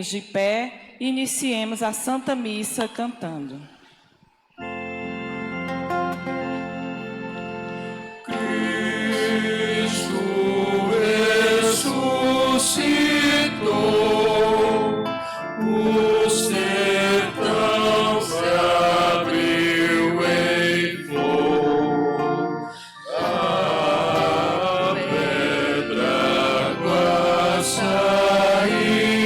De pé, iniciemos a Santa Missa cantando. Cristo ressuscitou, o sertão se abriu em flor, a pedra água saiu,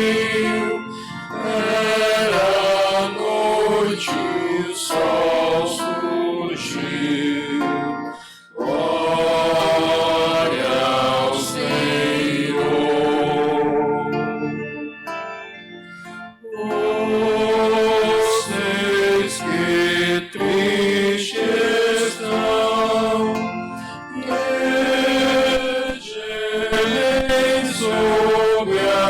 era noite, o sol surgiu. Glória ao Senhor. Vocês que tristes estão, regelem sobre a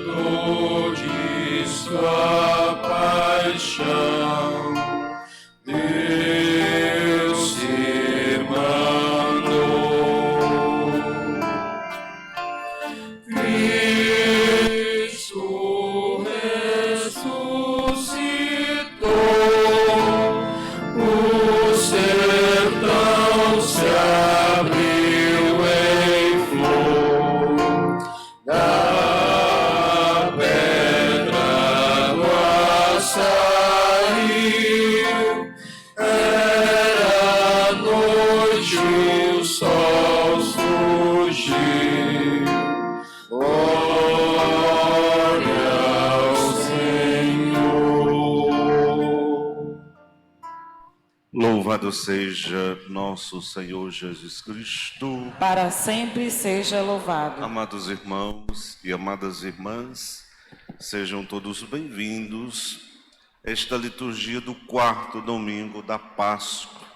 dor de sua paixão. Deus se mandou. Cristo ressuscitou, o sertão se abriu em flor, da pedra água saiu, era noite, o sol surgiu. Glória ao Senhor. Louvado seja nosso Senhor Jesus Cristo. Para sempre seja louvado. Amados irmãos e amadas irmãs, sejam todos bem-vindos a esta liturgia do quarto domingo da Páscoa,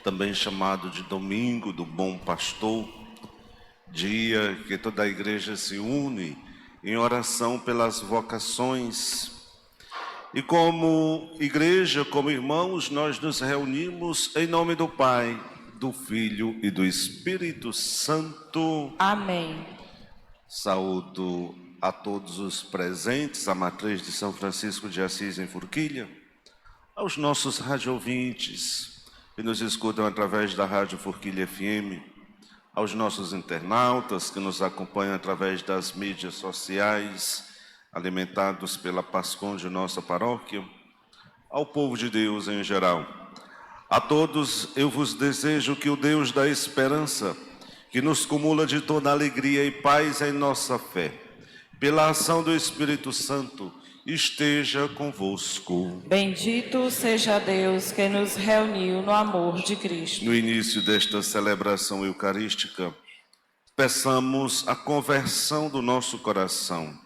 também chamado de Domingo do Bom Pastor, dia que toda a igreja se une em oração pelas vocações. E como igreja, como irmãos, nós nos reunimos em nome do Pai, do Filho e do Espírito Santo. Amém. Saúdo a todos os presentes, a matriz de São Francisco de Assis em Forquilha, aos nossos radioouvintes que nos escutam através da Rádio Forquilha FM, aos nossos internautas que nos acompanham através das mídias sociais, alimentados pela Pascom de nossa paróquia, ao povo de Deus em geral. A todos eu vos desejo que o Deus da esperança, que nos cumula de toda alegria e paz em nossa fé, pela ação do Espírito Santo, esteja convosco. Bendito seja Deus que nos reuniu no amor de Cristo. No início desta celebração eucarística, peçamos a conversão do nosso coração,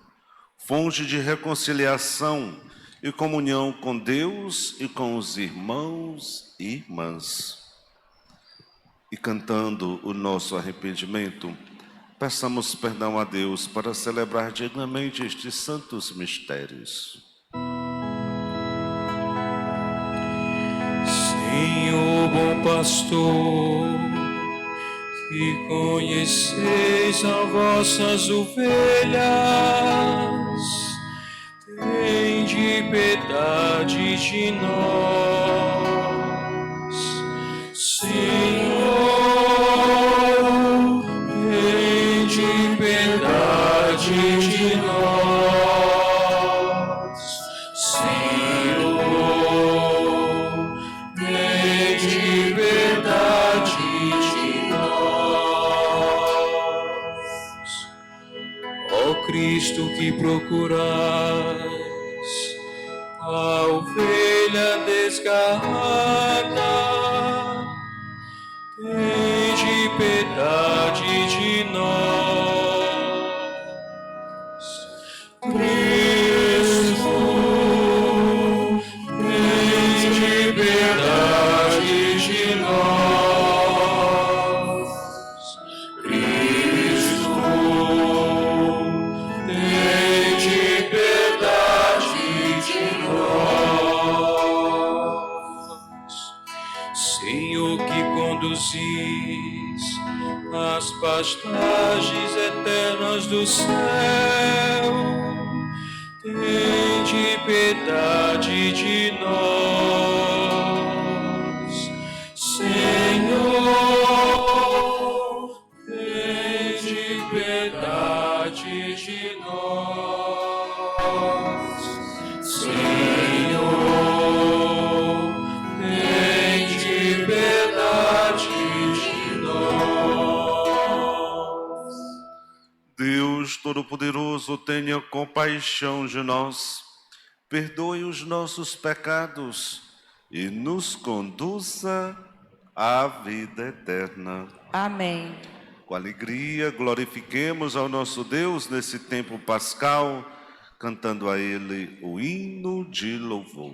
fonte de reconciliação e comunhão com Deus e com os irmãos e irmãs. E cantando o nosso arrependimento, peçamos perdão a Deus para celebrar dignamente estes santos mistérios. Senhor bom pastor, que conheceis as vossas ovelhas, tende piedade de nós. Senhor, tende piedade de nós. Senhor, tende piedade de nós. Ó Cristo que procurais a ovelha desgarrada, tende piedade de nós. Cristo, tende piedade de nós. Cristo, tende piedade de nós. Senhor que conduzis as pastagens Deus do céu, tende piedade de nós. Senhor, tende piedade de nós. Senhor, tende piedade de nós. Deus Todo-Poderoso, tenha compaixão de nós, perdoe os nossos pecados e nos conduza à vida eterna. Amém. Com alegria, glorifiquemos ao nosso Deus nesse tempo pascal, cantando a Ele o hino de louvor.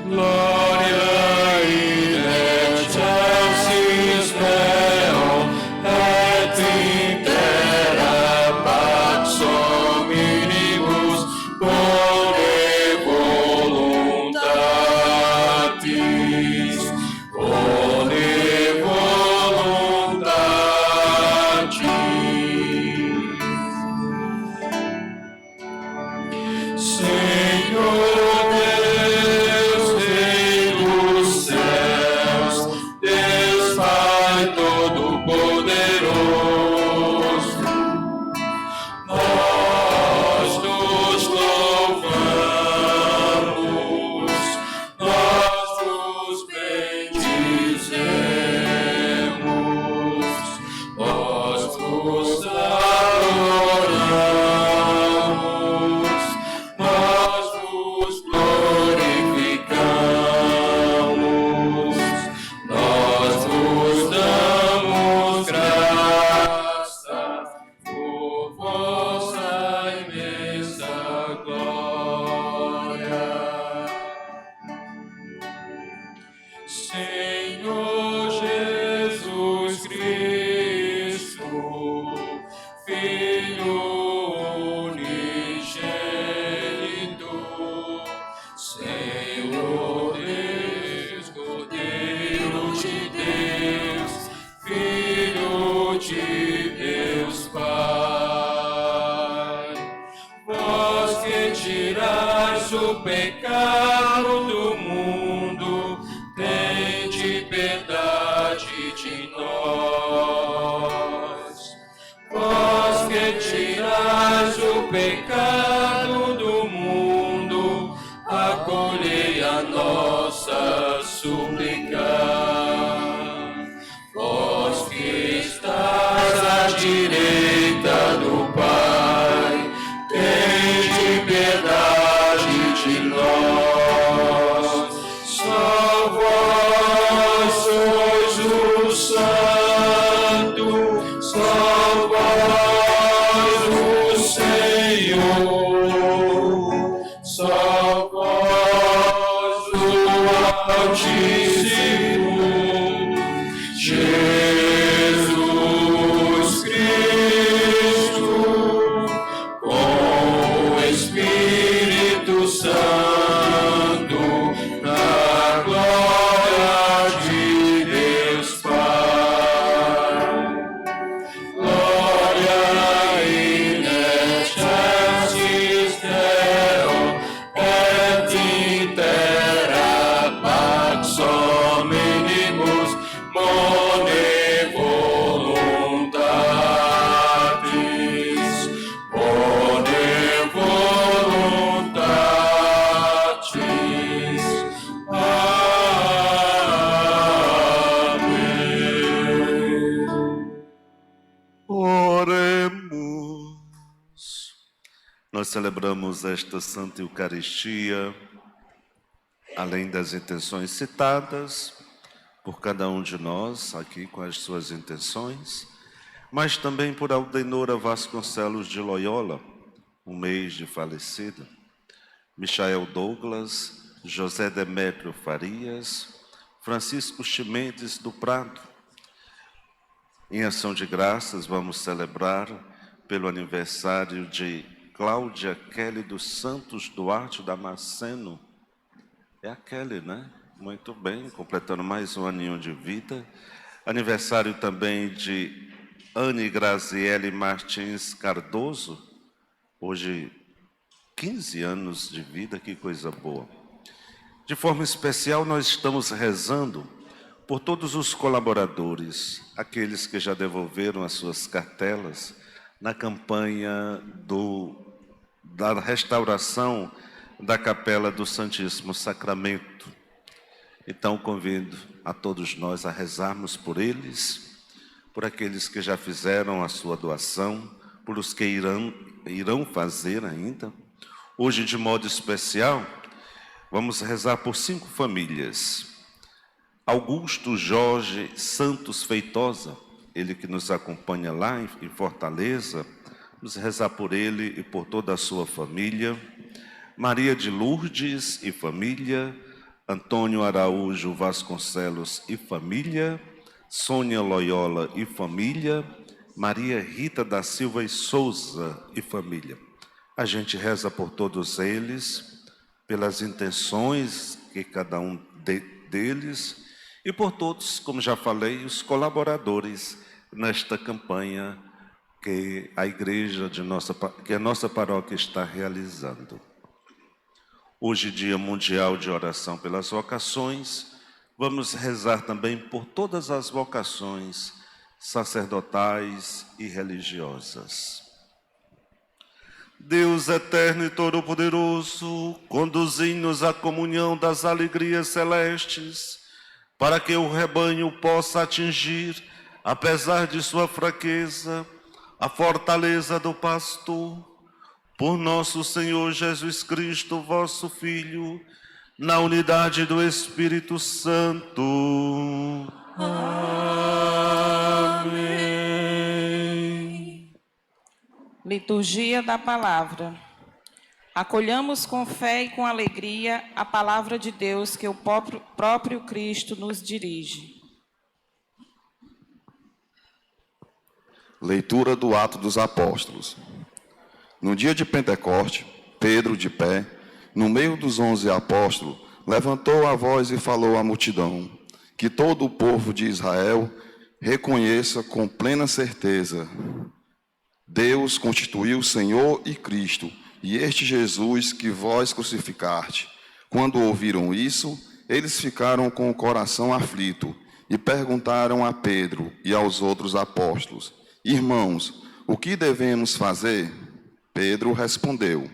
Gloria in excelsis Deo, et in terra pax hominibus bone voluntatis, bone voluntatis. Senhor Deus, Rei dos céus, Deus Pai Todo-Poderoso, nós nos louvamos, nós vos bendizemos, nós vos adoramos, nós vos glorificamos, nós vos damos graça por vossa imensa glória. Senhor Jesus Cristo, Filho unigênito, Senhor Deus, Cordeiro de Deus, Filho de Deus Pai, vós que tirais o pecado do mundo, tende piedade de nós. Vós que tirais o pecado do mundo, acolhei a nossa súplica. Vós que estás à direita do Pai, tende piedade de nós. Só vós sois o Santo, só vós o Senhor, só vós o Altíssimo, Jesus Cristo, com o Espírito Santo, na glória de Deus Pai. Gloria in excelsis Deo, et in terra pax hominibus bone voluntatis, bone voluntatis. Amém. Oremos. Nós celebramos esta Santa Eucaristia, além das intenções citadas por cada um de nós, aqui com as suas intenções, mas também por Aldenora Vasconcelos de Loyola, um mês de falecida, Michael Douglas, José Demétrio Farias, Francisco Chimendes do Prado. Em ação de graças, vamos celebrar pelo aniversário de Cláudia Kelly dos Santos Duarte Damasceno. É a Kelly, né? Muito bem, completando mais um aninho de vida. Aniversário também de Anne Graziele Martins Cardoso, hoje 15 anos de vida, que coisa boa. De forma especial, nós estamos rezando por todos os colaboradores, aqueles que já devolveram as suas cartelas na campanha da restauração da Capela do Santíssimo Sacramento. Então, convido a todos nós a rezarmos por eles, por aqueles que já fizeram a sua doação, por os que irão fazer ainda. Hoje, de modo especial, vamos rezar por 5 famílias. Augusto Jorge Santos Feitosa, ele que nos acompanha lá em Fortaleza, vamos rezar por ele e por toda a sua família. Maria de Lourdes e família, Antônio Araújo Vasconcelos e família, Sônia Loyola e família, Maria Rita da Silva e Souza e família. A gente reza por todos eles, pelas intenções que cada um deles, e por todos, como já falei, os colaboradores nesta campanha que a nossa paróquia está realizando. Hoje, Dia Mundial de Oração pelas Vocações, vamos rezar também por todas as vocações sacerdotais e religiosas. Deus eterno e todo-poderoso, conduzi-nos à comunhão das alegrias celestes, para que o rebanho possa atingir, apesar de sua fraqueza, a fortaleza do pastor. Por nosso Senhor Jesus Cristo, vosso Filho, na unidade do Espírito Santo. Amém. Liturgia da Palavra. Acolhamos com fé e com alegria a palavra de Deus que o próprio Cristo nos dirige. Leitura do Atos dos Apóstolos. No dia de Pentecoste, Pedro, de pé, no meio dos 11 apóstolos, levantou a voz e falou à multidão: que todo o povo de Israel reconheça com plena certeza: Deus constituiu Senhor e Cristo, e este Jesus que vós crucificaste. Quando ouviram isso, eles ficaram com o coração aflito e perguntaram a Pedro e aos outros apóstolos: irmãos, o que devemos fazer? Pedro respondeu: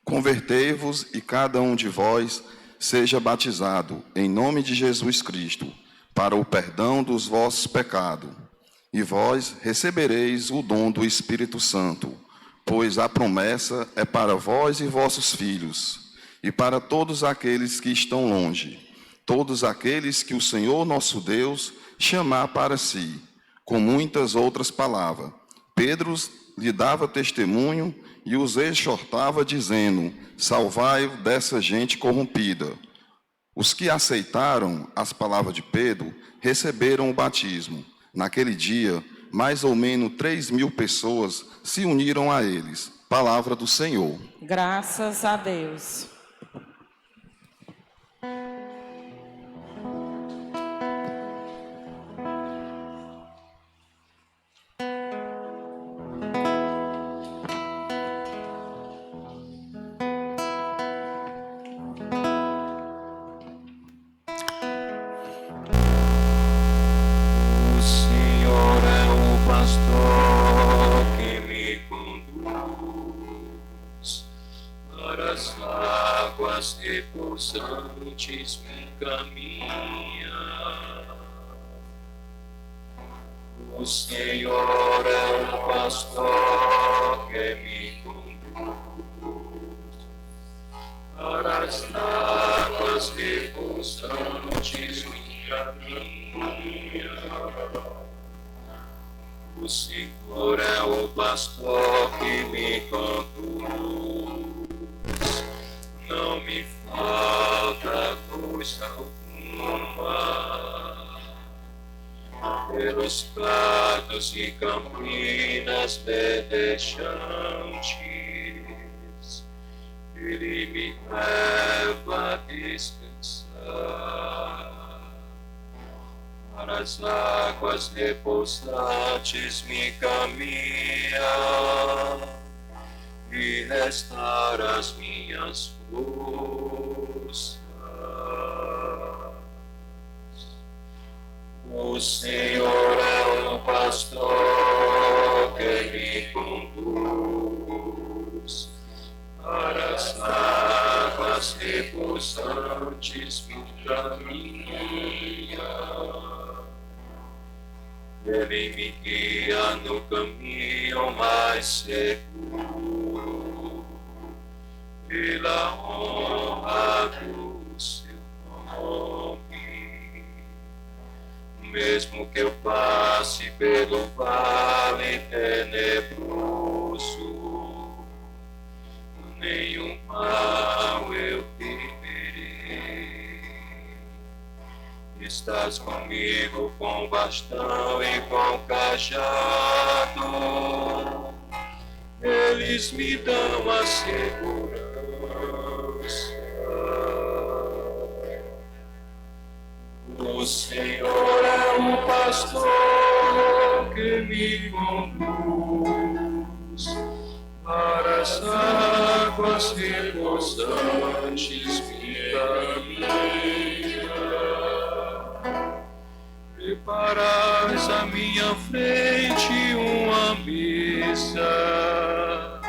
convertei-vos e cada um de vós seja batizado em nome de Jesus Cristo, para o perdão dos vossos pecados. E vós recebereis o dom do Espírito Santo, pois a promessa é para vós e vossos filhos, e para todos aqueles que estão longe, todos aqueles que o Senhor nosso Deus chamar para si. Com muitas outras palavras, Pedro lhe dava testemunho e os exortava, dizendo: salvai-o dessa gente corrompida. Os que aceitaram as palavras de Pedro receberam o batismo. Naquele dia, mais ou menos 3.000 pessoas se uniram a eles. Palavra do Senhor. Graças a Deus. Repousantes me encaminha. O Senhor é o pastor que me conduz para as águas repousantes me encaminha. O Senhor é o pastor que me conduz. Não me falta coisa alguma. Pelos prados e campinas verdejantes, Ele me leva a descansar. Para as águas repousantes me caminha e restaura as minhas forças. O Senhor é o pastor que me conduz para as águas repousantes me caminha. Ele me guia no caminho mais seguro, pela honra do seu nome. Mesmo que eu passe pelo vale tenebroso, nenhum mal eu temerei. Estás comigo com bastão e com cajado, eles me dão a segurança. O Senhor é o pastor que me conduz para as águas repousantes me caminha. Preparais à minha frente uma mesa,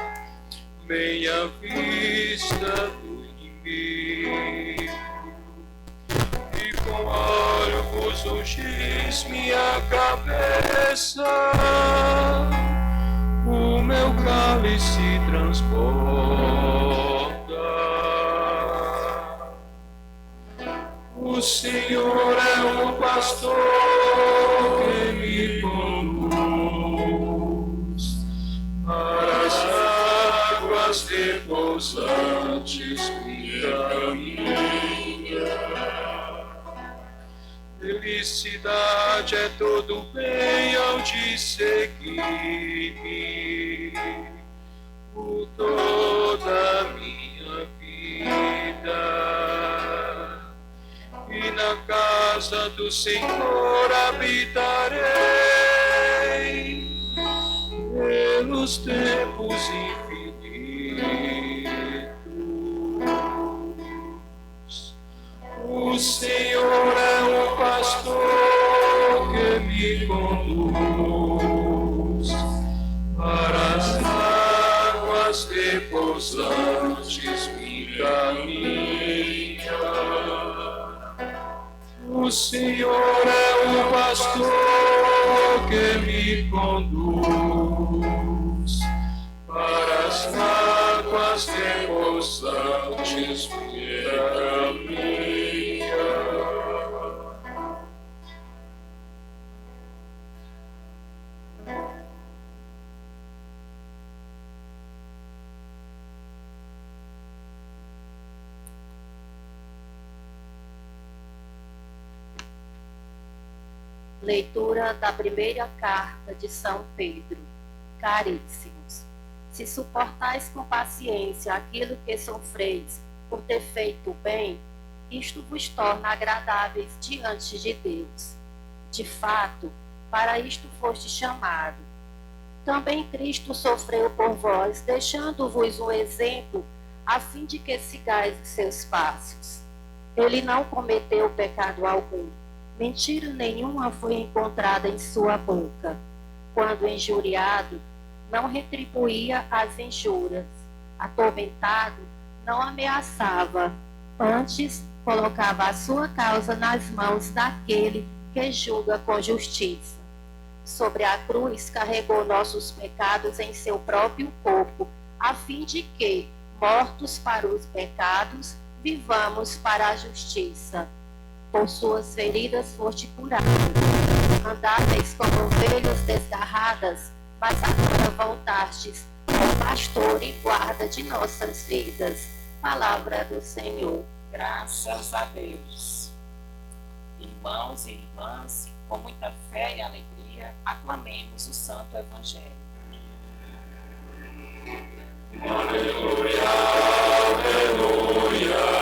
bem à vista do inimigo, e com óleo vos ungis minha cabeça, o meu cálice transborda. O Senhor é o pastor que me conduz para as águas repousantes me caminha. Felicidade é todo bem ao de seguir-me por toda a minha vida. E na casa do Senhor habitarei pelos tempos infinitos. O Senhor é o pastor que me conduz para as águas repousantes me caminha. O Senhor é o pastor que me conduz para as águas repousantes me caminha. Leitura da primeira carta de São Pedro. Caríssimos, se suportais com paciência aquilo que sofreis por ter feito o bem, isto vos torna agradáveis diante de Deus. De fato, para isto foste chamado. Também Cristo sofreu por vós, deixando-vos um exemplo, a fim de que sigais os seus passos. Ele não cometeu pecado algum. Mentira nenhuma foi encontrada em sua boca. Quando injuriado, não retribuía as injúrias. Atormentado, não ameaçava. Antes, colocava a sua causa nas mãos daquele que julga com justiça. Sobre a cruz, carregou nossos pecados em seu próprio corpo, a fim de que, mortos para os pecados, vivamos para a justiça. Por suas feridas foste curado. Andáveis como ovelhas desgarradas, mas agora voltastes ao pastor e guarda de nossas vidas. Palavra do Senhor. Graças a Deus. Irmãos e irmãs, com muita fé e alegria, aclamemos o Santo Evangelho. Aleluia, aleluia.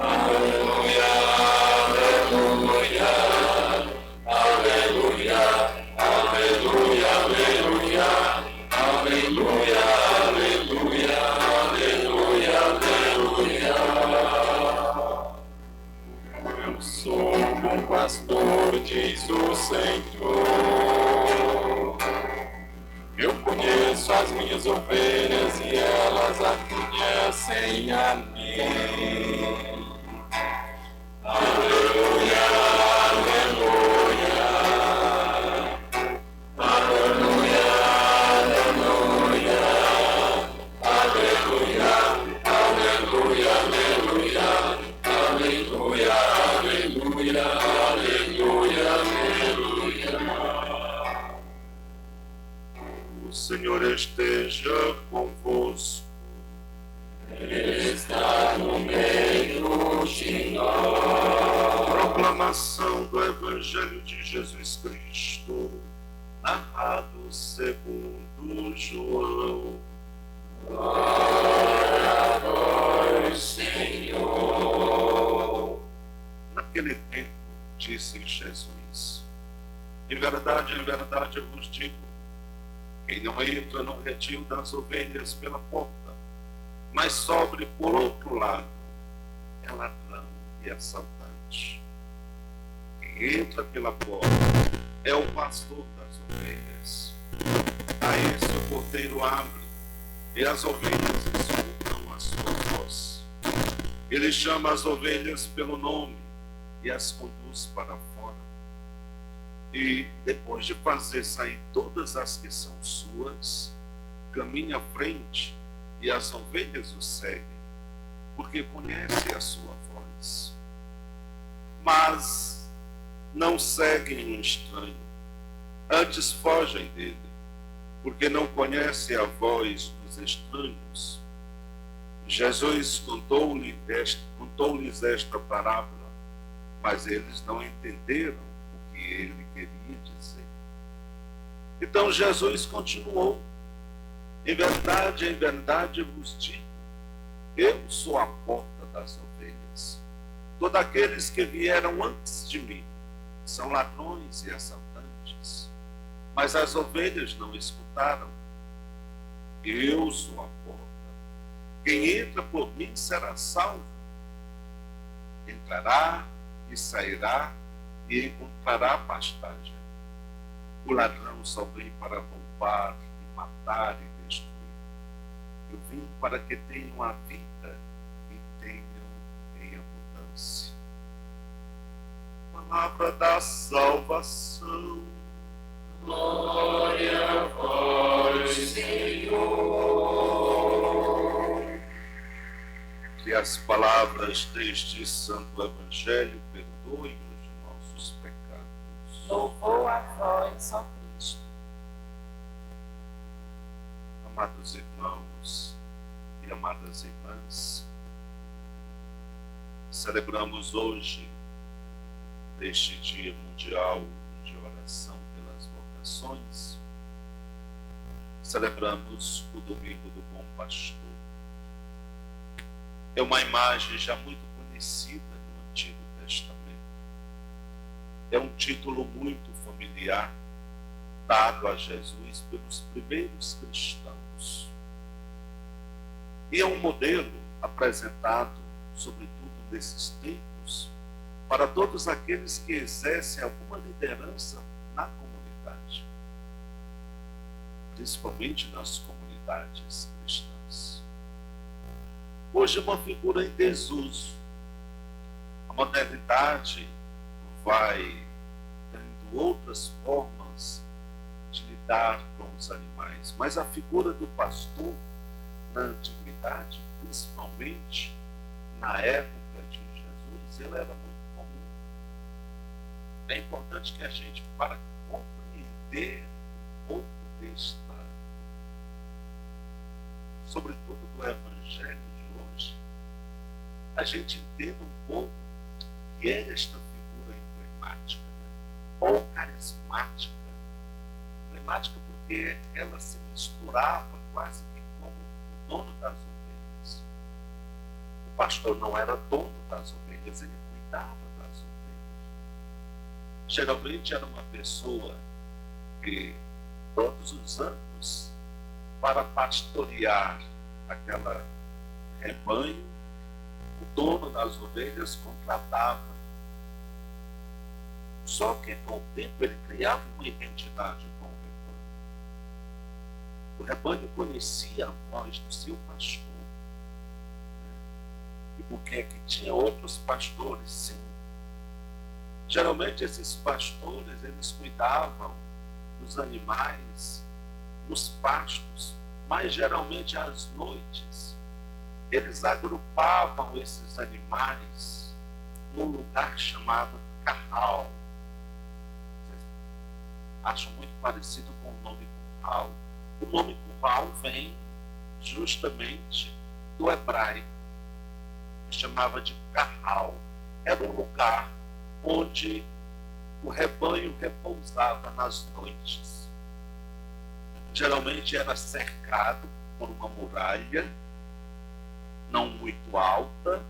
Aleluia, aleluia. entrou. Eu conheço as minhas ovelhas e elas a conhecem a mim. Aleluia, aleluia. Aleluia, aleluia. Aleluia, aleluia, aleluia. Aleluia, aleluia, aleluia, aleluia. O Senhor esteja convosco. Ele está no meio de nós. Proclamação do Evangelho de Jesus Cristo, narrado segundo João. Glória a vós, Senhor. Naquele tempo, disse Jesus: em verdade eu vos digo, quem não entra no redil das ovelhas pela porta, mas sobre por outro lado, é ladrão e assaltante. Quem entra pela porta é o pastor das ovelhas. A esse o porteiro abre, e as ovelhas escutam a sua voz. Ele chama as ovelhas pelo nome e as conduz para fora. E depois de fazer sair todas as que são suas, caminha à frente, e as ovelhas o seguem, porque conhecem a sua voz. Mas não seguem um estranho, antes fogem dele, porque não conhecem a voz dos estranhos. Jesus contou-lhes esta parábola, mas eles não entenderam o que ele queria dizer. Então Jesus continuou: em verdade eu vos digo, eu sou a porta das ovelhas. Todos aqueles que vieram antes de mim são ladrões e assaltantes, mas as ovelhas não escutaram. Eu sou a porta. Quem entra por mim será salvo. Entrará e sairá e encontrará pastagem. O ladrão só vem para roubar e matar e destruir. Eu vim para que tenham a vida e tenham em abundância. Palavra da salvação. Glória a vós, Senhor. Que as palavras deste santo evangelho perdoem-nos de nossos pecados. Louvor a vós, ó Cristo. Amados irmãos e amadas irmãs, celebramos hoje, neste Dia Mundial de Oração pelas Vocações, celebramos o Domingo do Bom Pastor. É uma imagem já muito conhecida no Antigo Testamento. É um título muito familiar, dado a Jesus pelos primeiros cristãos. E é um modelo apresentado, sobretudo nesses tempos, para todos aqueles que exercem alguma liderança na comunidade, principalmente nas comunidades cristãs. Hoje é uma figura em desuso. A modernidade vai dando outras formas de lidar com os animais, mas a figura do pastor na antiguidade, principalmente na época de Jesus, ela era muito comum. É importante que a gente, para compreender um pouco sobretudo do Evangelho de hoje, a gente entenda um pouco o que é esta figura emblemática, ou carismática. Emblemática porque ela se misturava quase que como o dono das ovelhas. O pastor não era dono das ovelhas, ele cuidava das ovelhas. Geralmente era uma pessoa que todos os anos, para pastorear aquela rebanho, o dono das ovelhas contratava Só que com o tempo ele criava uma identidade com o rebanho. O rebanho conhecia a voz do seu pastor. E porque é que tinha outros pastores? Sim. Geralmente esses pastores, eles cuidavam dos animais nos pastos, mas geralmente às noites. Eles agrupavam esses animais num lugar chamado curral. Vocês acham muito parecido com o nome curral. O nome curral vem justamente do hebraico, que chamava de curral. Era um lugar onde o rebanho repousava nas noites. Geralmente era cercado por uma muralha, não muito alta,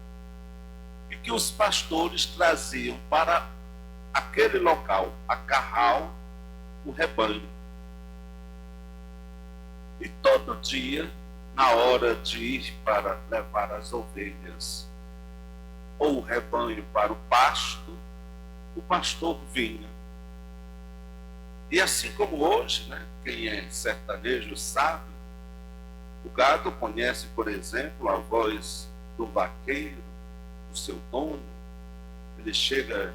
e que os pastores traziam para aquele local, a curral, o rebanho. E todo dia, na hora de ir para levar as ovelhas ou o rebanho para o pasto, o pastor vinha. E assim como hoje, né, quem é sertanejo sabe, o gado conhece, por exemplo, a voz do vaqueiro, do seu dono. Ele chega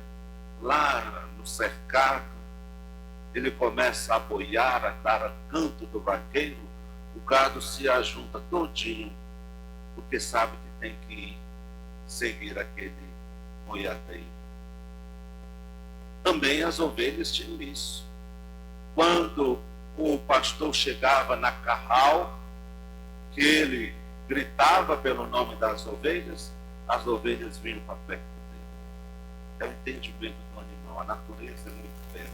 lá no cercado, ele começa a boiar, a dar a canto do vaqueiro, o gado se ajunta todinho, porque sabe que tem que ir seguir aquele boiadeiro. Também as ovelhas tinham isso. Quando o pastor chegava na curral, que ele gritava pelo nome das ovelhas, as ovelhas vinham para perto dele. É o entendimento do animal. A natureza é muito bela.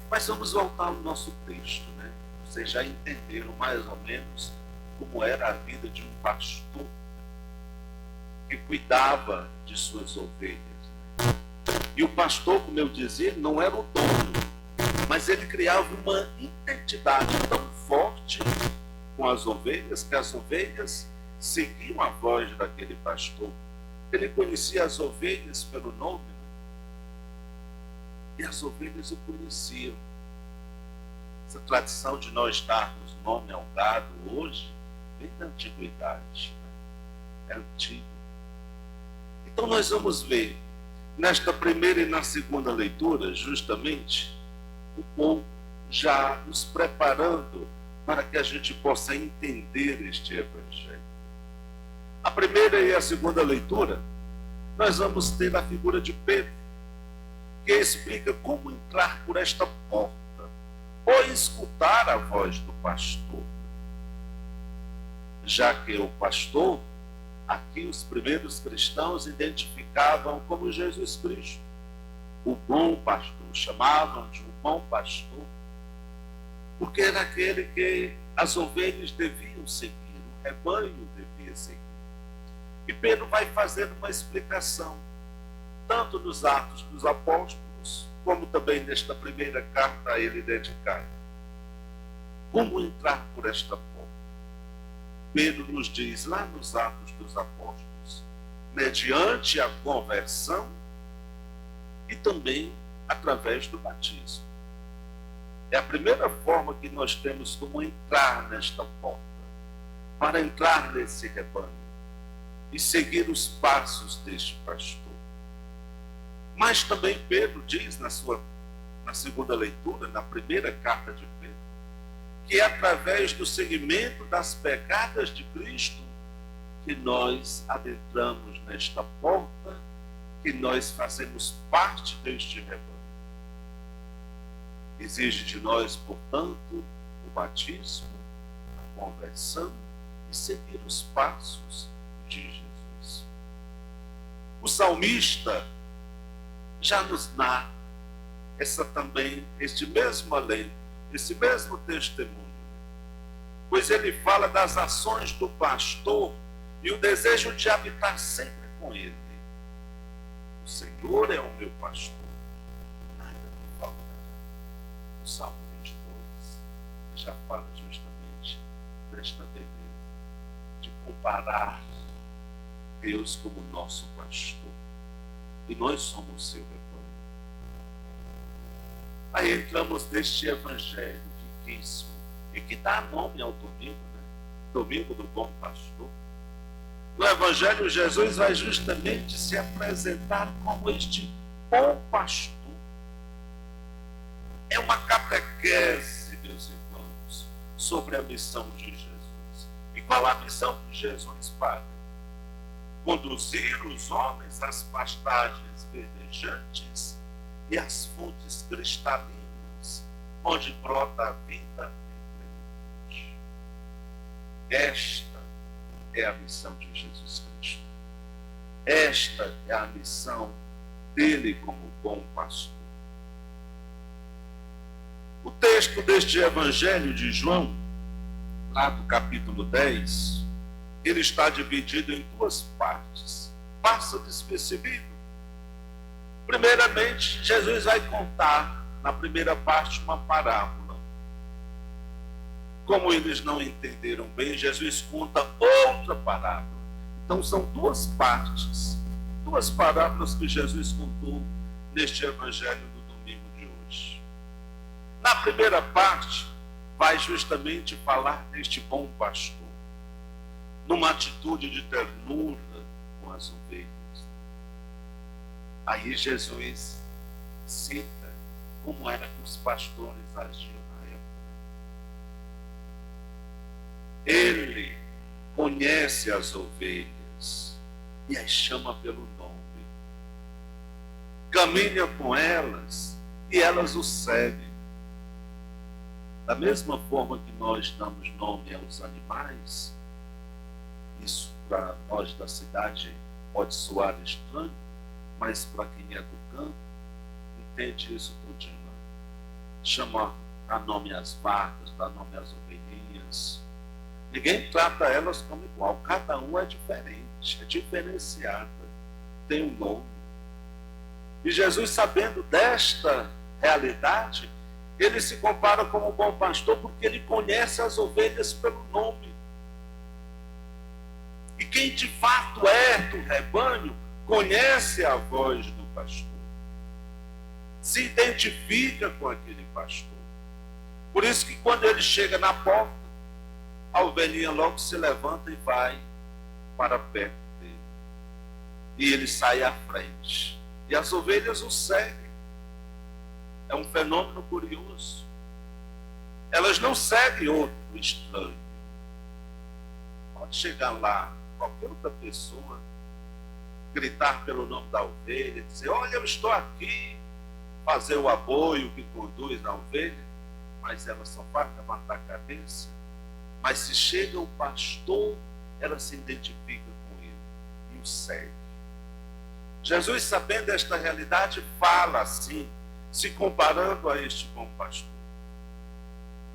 Mas vamos voltar ao nosso texto, né? Vocês já entenderam mais ou menos como era a vida de um pastor que cuidava de suas ovelhas. E o pastor, como eu dizia, não era o dono, mas ele criava uma identidade tão forte com as ovelhas, que as ovelhas seguiam a voz daquele pastor. Ele conhecia as ovelhas pelo nome, e as ovelhas o conheciam. Essa tradição de nós darmos nome ao gado hoje vem da antiguidade, né? É antigo. Então nós vamos ver, nesta primeira e na segunda leitura, justamente, um pouco já nos preparando para que a gente possa entender este evangelho. A primeira e a segunda leitura, nós vamos ter a figura de Pedro, que explica como entrar por esta porta, ou escutar a voz do pastor. Já que o pastor, aqui os primeiros cristãos identificavam como Jesus Cristo, o bom pastor, chamavam de o bom pastor, porque era aquele que as ovelhas deviam seguir, o rebanho devia seguir. E Pedro vai fazer uma explicação, tanto nos Atos dos Apóstolos, como também nesta primeira carta a ele dedicada. Como entrar por esta porta? Pedro nos diz lá nos Atos dos Apóstolos, mediante a conversão e também através do batismo. É a primeira forma que nós temos como entrar nesta porta, para entrar nesse rebanho e seguir os passos deste pastor. Mas também Pedro diz na segunda leitura, na primeira carta de Pedro, que é através do seguimento das pegadas de Cristo que nós adentramos nesta porta, que nós fazemos parte deste rebanho. Exige de nós, portanto, o batismo, a conversão e seguir os passos de Jesus. O salmista já nos dá este mesmo alento, esse mesmo testemunho, pois ele fala das ações do pastor e o desejo de habitar sempre com ele. O Senhor é o meu pastor, nada me falta. O Salmo 22 já fala justamente desta beleza, de comparar Deus como nosso pastor. E nós somos o seu rebanho. Aí entramos neste evangelho riquíssimo e que dá nome ao domingo, né? Domingo do Bom Pastor. No evangelho, Jesus vai justamente se apresentar como este bom pastor. É uma catequese, meus irmãos, sobre a missão de Jesus. E qual a missão de Jesus, Padre? Conduzir os homens às pastagens verdejantes e às fontes cristalinas, onde brota a vida em plenitude. Esta é a missão de Jesus Cristo. Esta é a missão dele como bom pastor. O texto deste Evangelho de João, lá do capítulo 10, ele está dividido em duas partes. Passa despercebido. Primeiramente, Jesus vai contar, na primeira parte, uma parábola. Como eles não entenderam bem, Jesus conta outra parábola. Então, são duas partes, duas parábolas que Jesus contou neste Evangelho do domingo de hoje. Na primeira parte, vai justamente falar deste bom pastor, numa atitude de ternura com as ovelhas. Aí Jesus cita como era que os pastores agiam na época. Ele conhece as ovelhas e as chama pelo nome. Caminha com elas e elas o seguem. Da mesma forma que nós damos nome aos animais, isso para nós da cidade pode soar estranho, mas para quem é do campo, entende isso tudinho. Chama a nome as vacas, dá nome às ovelhinhas. Ninguém trata elas como igual, cada um é diferente, é diferenciada, tem um nome. E Jesus, sabendo desta realidade, ele se compara como bom pastor porque ele conhece as ovelhas pelo nome. E quem de fato é do rebanho conhece a voz do pastor, se identifica com aquele pastor. Por isso que quando ele chega na porta, a ovelhinha logo se levanta e vai para perto dele. E ele sai à frente. E as ovelhas o seguem. É um fenômeno curioso. Elas não seguem outro estranho. Pode chegar lá, qualquer outra pessoa, gritar pelo nome da ovelha, dizer, olha, eu estou aqui, fazer o aboio que conduz a ovelha, mas ela só faz levantar a cabeça. Mas se chega o pastor, ela se identifica com ele e o segue. Jesus, sabendo esta realidade, fala assim, se comparando a este bom pastor.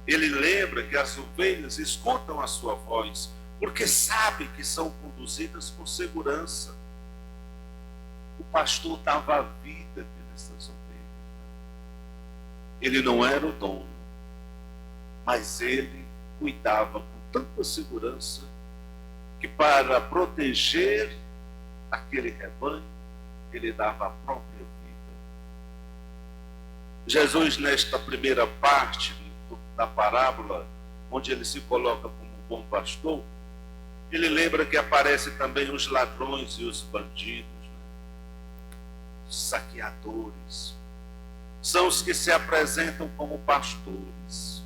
Ele lembra que as ovelhas escutam a sua voz, porque sabe que são conduzidas com segurança. O pastor dava a vida nessas ovelhas. Ele não era o dono, mas ele cuidava com tanta segurança que, para proteger aquele rebanho, ele dava a própria vida. Jesus, nesta primeira parte da parábola, onde ele se coloca como bom pastor, ele lembra que aparecem também os ladrões e os bandidos, os saqueadores. São os que se apresentam como pastores.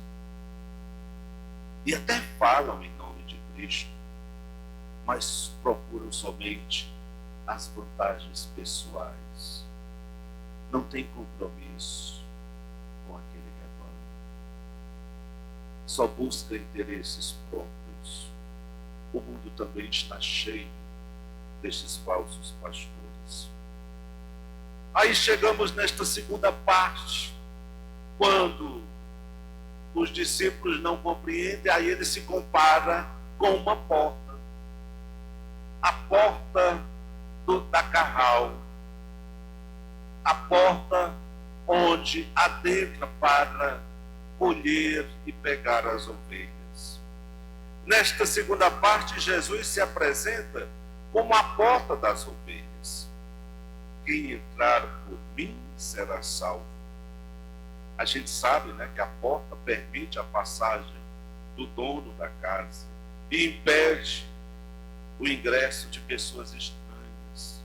E até falam em nome de Cristo, mas procuram somente as vantagens pessoais. Não tem compromisso com aquele rebanho. Só busca interesses próprios. O mundo também está cheio destes falsos pastores. Aí chegamos nesta segunda parte, quando os discípulos não compreendem, aí ele se compara com uma porta. A porta da carral. A porta onde adentra para colher e pegar as ovelhas. Nesta segunda parte, Jesus se apresenta como a porta das ovelhas. Quem entrar por mim será salvo. A gente sabe, né, que a porta permite a passagem do dono da casa e impede o ingresso de pessoas estranhas.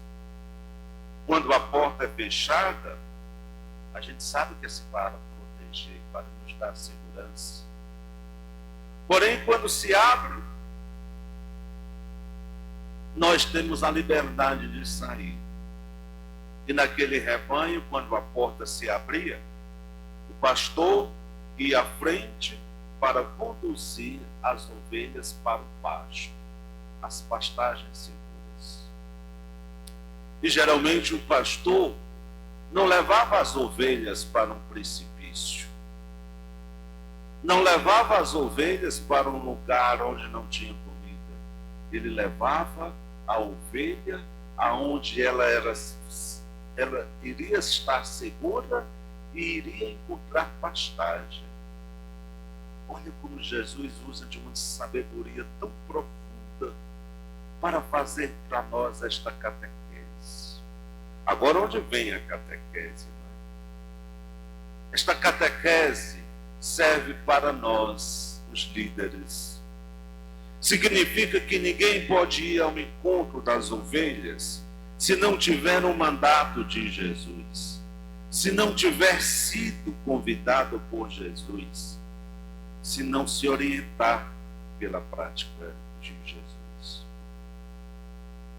Quando a porta é fechada, a gente sabe que é para proteger, para nos dar segurança. Porém, quando se abre, nós temos a liberdade de sair. E naquele rebanho, quando a porta se abria, o pastor ia à frente para conduzir as ovelhas para o pasto, as pastagens seguras. E geralmente o pastor não levava as ovelhas para um precipício, não levava as ovelhas para um lugar onde não tinha comida. Ele levava a ovelha aonde ela iria estar segura e iria encontrar pastagem. Olha como Jesus usa de uma sabedoria tão profunda para fazer para nós esta catequese. Agora, onde vem a catequese? Esta catequese serve para nós, os líderes. Significa que ninguém pode ir ao encontro das ovelhas se não tiver um mandato de Jesus, se não tiver sido convidado por Jesus, se não se orientar pela prática de Jesus.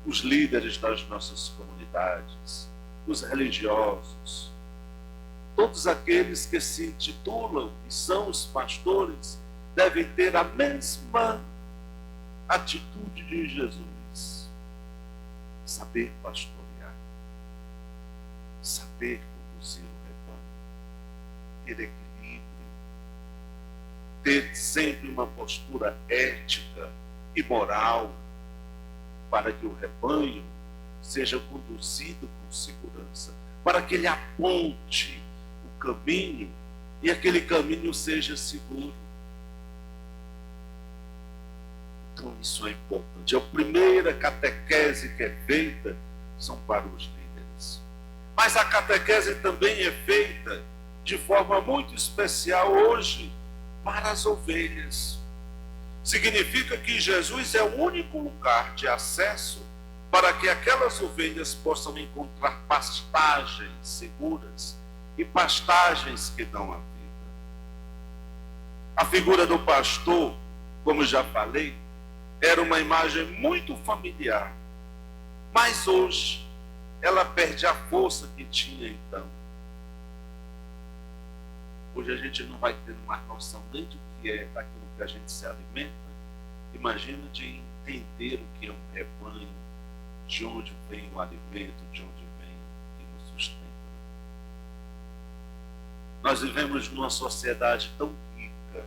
Os líderes das nossas comunidades, os religiosos, todos aqueles que se intitulam e são os pastores, devem ter a mesma atitude de Jesus. Saber pastorear, saber conduzir o rebanho, ter equilíbrio, ter sempre uma postura ética e moral para que o rebanho seja conduzido com segurança, para que ele aponte o caminho e aquele caminho seja seguro. Então isso é importante. A primeira catequese que é feita são para os líderes. Mas a catequese também é feita de forma muito especial hoje para as ovelhas. Significa que Jesus é o único lugar de acesso para que aquelas ovelhas possam encontrar pastagens seguras e pastagens que dão a vida. A figura do pastor, como já falei, era uma imagem muito familiar, mas hoje ela perde a força que tinha então. Hoje a gente não vai ter mais noção nem do que é daquilo que a gente se alimenta. Imagina de entender o que é um rebanho, de onde vem o alimento, de onde vem e nos sustenta. Nós vivemos numa sociedade tão rica,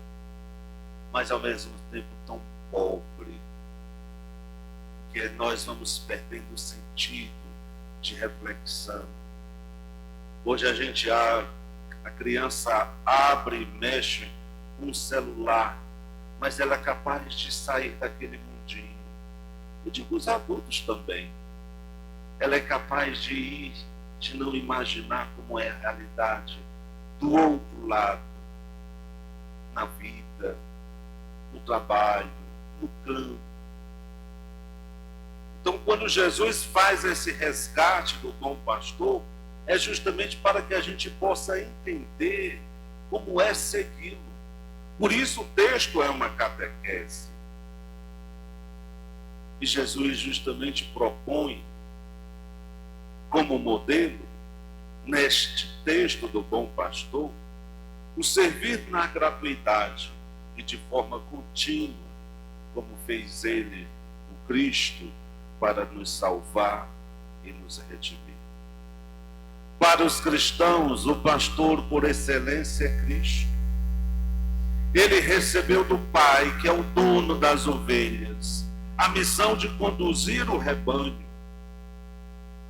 mas ao mesmo tempo tão pobre, que nós vamos perdendo o sentido de reflexão. Hoje a criança abre e mexe com o celular, mas ela é capaz de sair daquele mundinho. Eu digo os adultos também. Ela é capaz de ir, de não imaginar como é a realidade do outro lado, na vida, no trabalho, no campo. Então, quando Jesus faz esse resgate do bom pastor, é justamente para que a gente possa entender como é segui-lo. Por isso o texto é uma catequese. E Jesus justamente propõe como modelo, neste texto do bom pastor, o servir na gratuidade e de forma contínua, como fez ele, o Cristo, para nos salvar e nos redimir. Para os cristãos, o pastor por excelência é Cristo. Ele recebeu do Pai, que é o dono das ovelhas, a missão de conduzir o rebanho.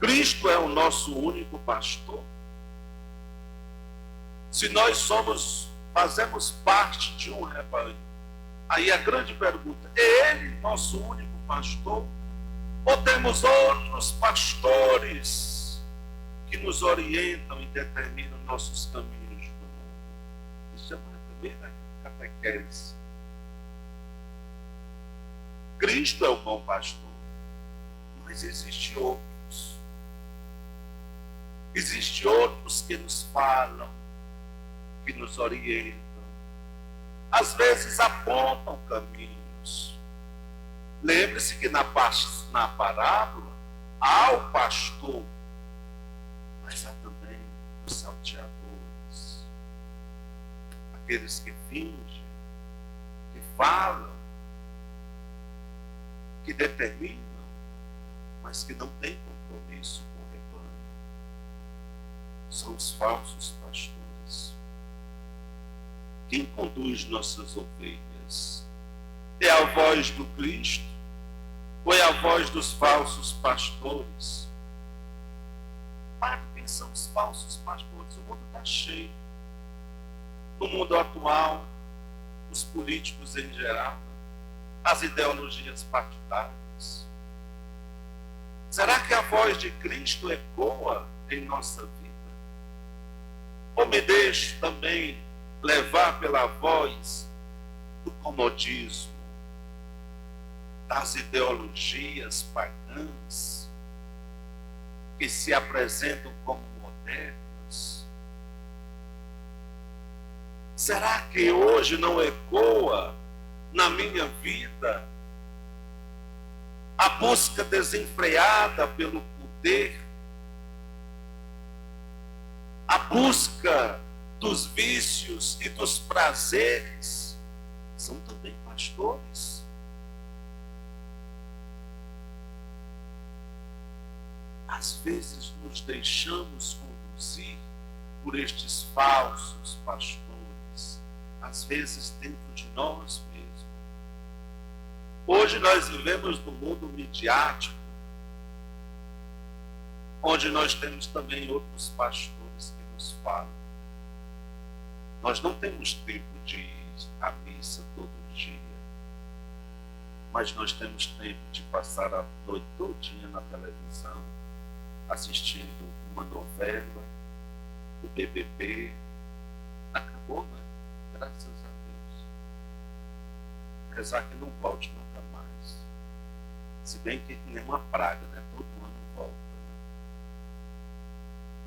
Cristo é o nosso único pastor. Se nós fazemos parte de um rebanho, aí a grande pergunta, é Ele nosso único pastor? Ou temos outros pastores que nos orientam e determinam nossos caminhos no mundo? Essa é uma primeira catequese. Cristo é o bom pastor, mas existem outros. Existem outros que nos falam, que nos orientam, às vezes apontam caminhos. Lembre-se que na parábola há o pastor, mas há também os salteadores, aqueles que fingem, que falam, que determinam, mas que não têm compromisso com o rebanho. São os falsos pastores. Quem conduz nossas ovelhas? É a voz do Cristo ou é a voz dos falsos pastores? Para quem são os falsos pastores? O mundo está cheio. No mundo atual, os políticos em geral, as ideologias partidárias. Será que a voz de Cristo ecoa em nossa vida? Ou me deixo também levar pela voz do comodismo, das ideologias pagãs que se apresentam como modernas? Será que hoje não ecoa na minha vida a busca desenfreada pelo poder, a busca dos vícios e dos prazeres? São também pastores. Às vezes nos deixamos conduzir por estes falsos pastores, às vezes dentro de nós mesmos. Hoje nós vivemos no mundo midiático, onde nós temos também outros pastores que nos falam. Nós não temos tempo de ir à missa todo dia, mas nós temos tempo de passar a noite todinha na televisão, assistindo uma novela, o BBB. Acabou, né? Graças a Deus. Rezar que não volte nunca mais. Se bem que nem uma praga, né? Todo ano volta. Né?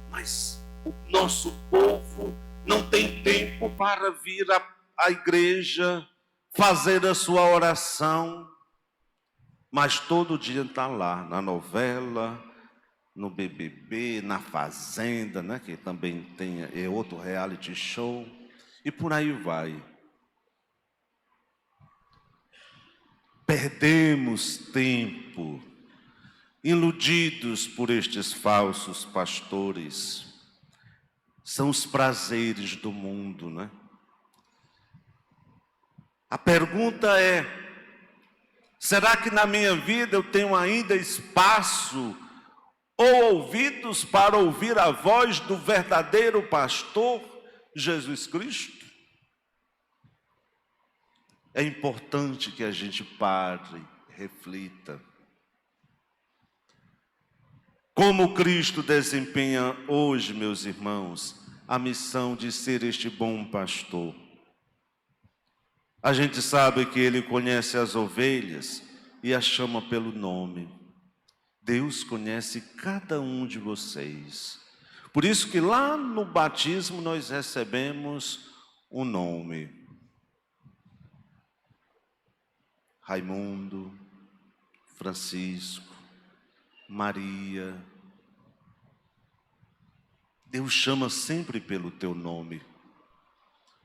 Mas o nosso povo não tem tempo para vir à igreja, fazer a sua oração, mas todo dia está lá, na novela, no BBB, na Fazenda, né, que também tem outro reality show, e por aí vai. Perdemos tempo, iludidos por estes falsos pastores. São os prazeres do mundo, né? A pergunta é: será que na minha vida eu tenho ainda espaço ou ouvidos para ouvir a voz do verdadeiro pastor, Jesus Cristo? É importante que a gente pare, reflita. Como Cristo desempenha hoje, meus irmãos, a missão de ser este bom pastor? A gente sabe que Ele conhece as ovelhas e as chama pelo nome. Deus conhece cada um de vocês. Por isso que lá no batismo nós recebemos um nome. Raimundo, Francisco, Maria. Deus chama sempre pelo teu nome.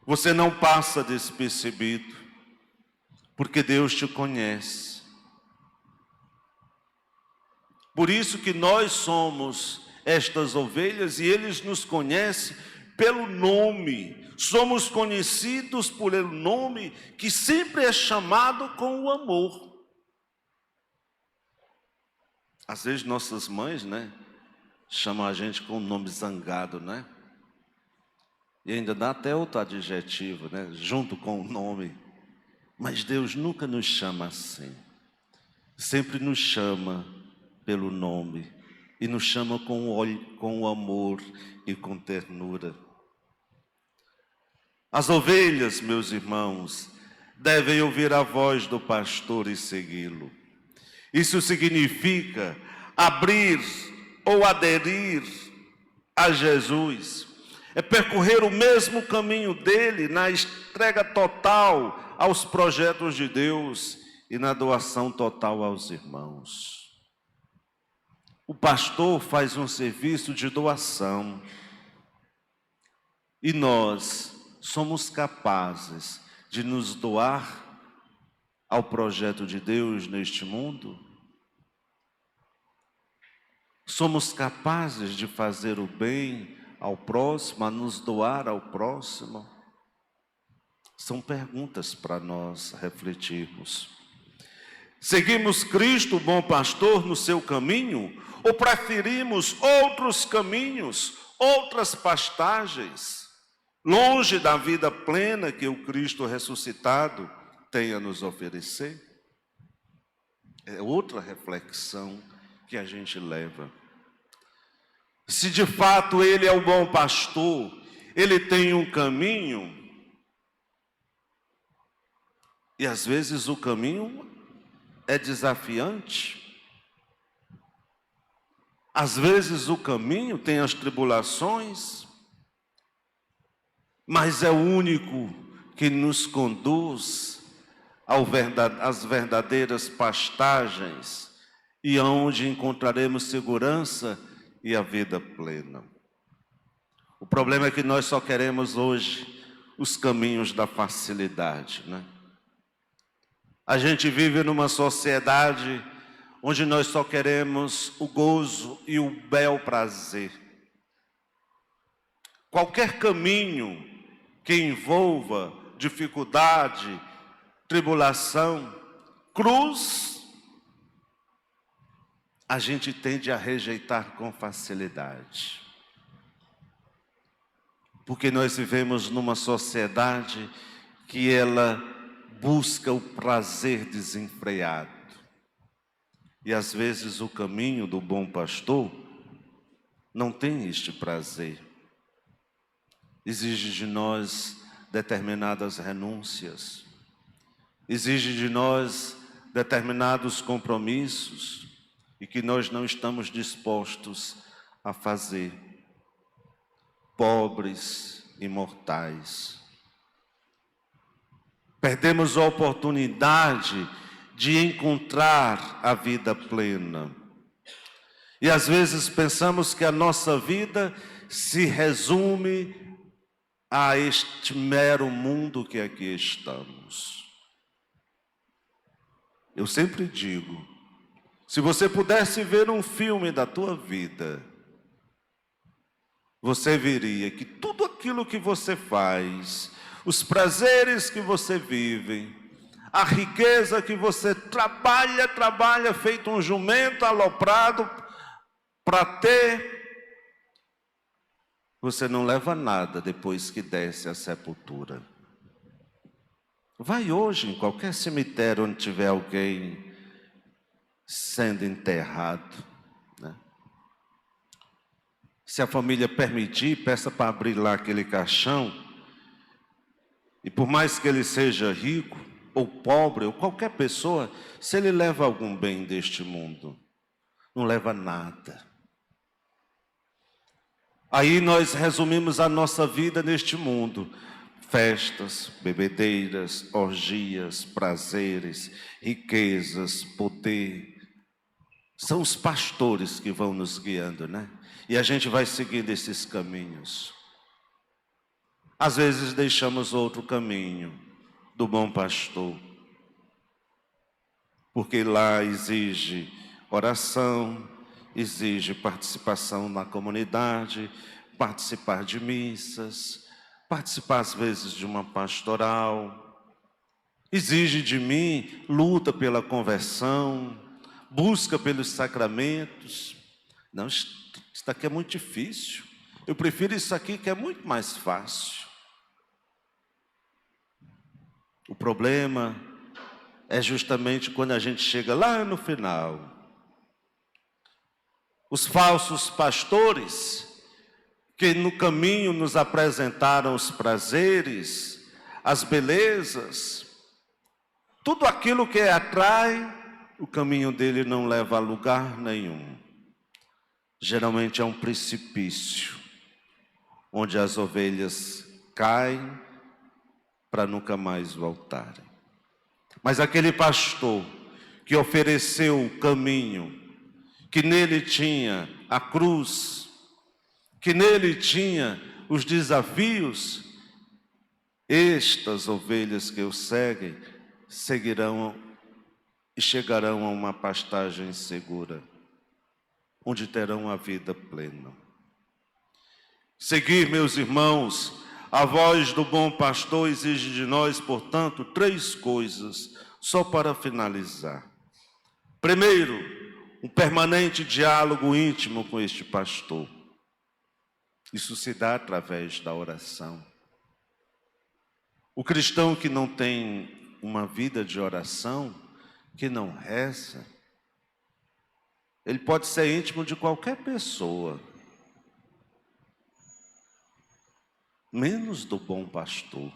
Você não passa despercebido, porque Deus te conhece. Por isso que nós somos estas ovelhas e Ele nos conhece pelo nome. Somos conhecidos por ele nome que sempre é chamado com o amor. Às vezes nossas mães, né, chamam a gente com um nome zangado, né? E ainda dá até outro adjetivo, né, junto com o nome. Mas Deus nunca nos chama assim. Sempre nos chama pelo nome. E nos chama com o amor e com ternura. As ovelhas, meus irmãos, devem ouvir a voz do pastor e segui-lo. Isso significa abrir ou aderir a Jesus. É percorrer o mesmo caminho dele na entrega total aos projetos de Deus e na doação total aos irmãos. O pastor faz um serviço de doação e nós somos capazes de nos doar ao projeto de Deus neste mundo? Somos capazes de fazer o bem ao próximo, a nos doar ao próximo? São perguntas para nós refletirmos. Seguimos Cristo, o bom pastor, no seu caminho? Ou preferimos outros caminhos, outras pastagens, longe da vida plena que o Cristo ressuscitado tem a nos oferecer? É outra reflexão que a gente leva. Se de fato ele é o bom pastor, ele tem um caminho, e às vezes o caminho é desafiante. Às vezes o caminho tem as tribulações, mas é o único que nos conduz às verdadeiras pastagens e aonde encontraremos segurança e a vida plena. O problema é que nós só queremos hoje os caminhos da facilidade, né? A gente vive numa sociedade onde nós só queremos o gozo e o bel prazer. Qualquer caminho que envolva dificuldade, tribulação, cruz, a gente tende a rejeitar com facilidade. Porque nós vivemos numa sociedade que ela busca o prazer desenfreado. E às vezes o caminho do bom pastor não tem este prazer. Exige de nós determinadas renúncias. Exige de nós determinados compromissos e que nós não estamos dispostos a fazer. Pobres e mortais. Perdemos a oportunidade de encontrar a vida plena. E às vezes pensamos que a nossa vida se resume a este mero mundo que aqui estamos. Eu sempre digo, se você pudesse ver um filme da tua vida, você veria que tudo aquilo que você faz, os prazeres que você vive, a riqueza que você trabalha feito um jumento aloprado para ter, você não leva nada depois que desce à sepultura. Vai hoje em qualquer cemitério onde tiver alguém sendo enterrado, né? Se a família permitir, peça para abrir lá aquele caixão. E por mais que ele seja rico, ou pobre, ou qualquer pessoa, se ele leva algum bem deste mundo, não leva nada. Aí nós resumimos a nossa vida neste mundo. Festas, bebedeiras, orgias, prazeres, riquezas, poder. São os pastores que vão nos guiando, né? E a gente vai seguindo esses caminhos. Às vezes deixamos outro caminho do bom pastor, porque lá exige oração, exige participação na comunidade, participar de missas, participar às vezes de uma pastoral, exige de mim luta pela conversão, busca pelos sacramentos. Não, isso aqui é muito difícil, eu prefiro isso aqui que é muito mais fácil. O problema é justamente quando a gente chega lá no final. Os falsos pastores que no caminho nos apresentaram os prazeres, as belezas, tudo aquilo que atrai, o caminho dele não leva a lugar nenhum. Geralmente é um precipício, onde as ovelhas caem para nunca mais voltarem. Mas aquele pastor que ofereceu o caminho, que nele tinha a cruz, que nele tinha os desafios, estas ovelhas que o seguem, seguirão e chegarão a uma pastagem segura, onde terão a vida plena. Seguir, meus irmãos, a voz do bom pastor exige de nós, portanto, 3 coisas, só para finalizar. Primeiro, um permanente diálogo íntimo com este pastor. Isso se dá através da oração. O cristão que não tem uma vida de oração, que não reza, ele pode ser íntimo de qualquer pessoa, menos do bom pastor.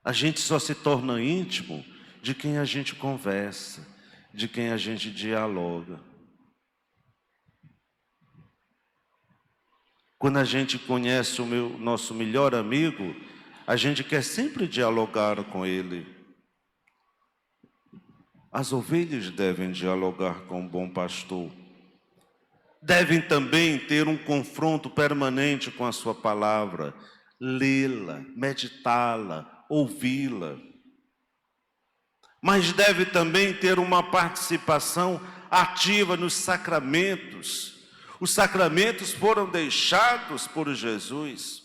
A gente só se torna íntimo de quem a gente conversa, de quem a gente dialoga. Quando a gente conhece o nosso melhor amigo, a gente quer sempre dialogar com ele. As ovelhas devem dialogar com o bom pastor. Devem também ter um confronto permanente com a sua palavra, lê-la, meditá-la, ouvi-la. Mas deve também ter uma participação ativa nos sacramentos. Os sacramentos foram deixados por Jesus,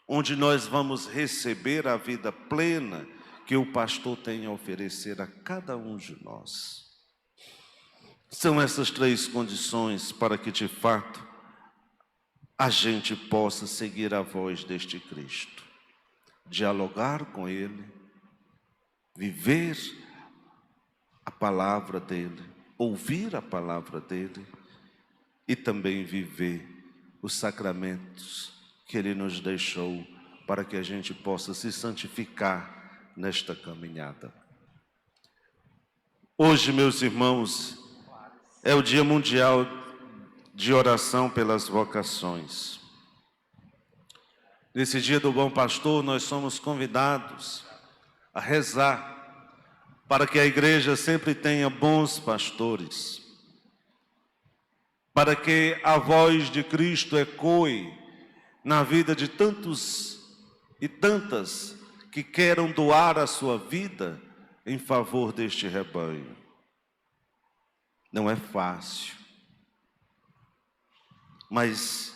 onde nós vamos receber a vida plena que o pastor tem a oferecer a cada um de nós. São essas 3 condições para que, de fato, a gente possa seguir a voz deste Cristo. Dialogar com Ele, viver a palavra dEle, ouvir a palavra dEle e também viver os sacramentos que Ele nos deixou para que a gente possa se santificar nesta caminhada. Hoje, meus irmãos, é o Dia Mundial de Oração pelas Vocações. Nesse Dia do Bom Pastor, nós somos convidados a rezar para que a igreja sempre tenha bons pastores, para que a voz de Cristo ecoe na vida de tantos e tantas que queiram doar a sua vida em favor deste rebanho. Não é fácil, mas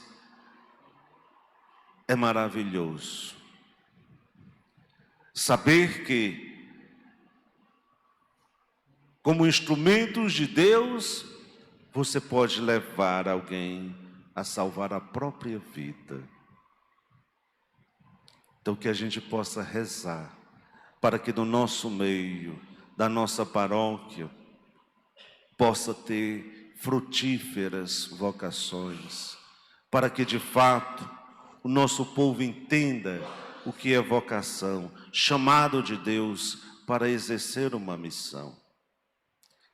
é maravilhoso saber que, como instrumentos de Deus, você pode levar alguém a salvar a própria vida. Então, que a gente possa rezar para que no nosso meio, da nossa paróquia, possa ter frutíferas vocações, para que de fato o nosso povo entenda o que é vocação, chamado de Deus para exercer uma missão.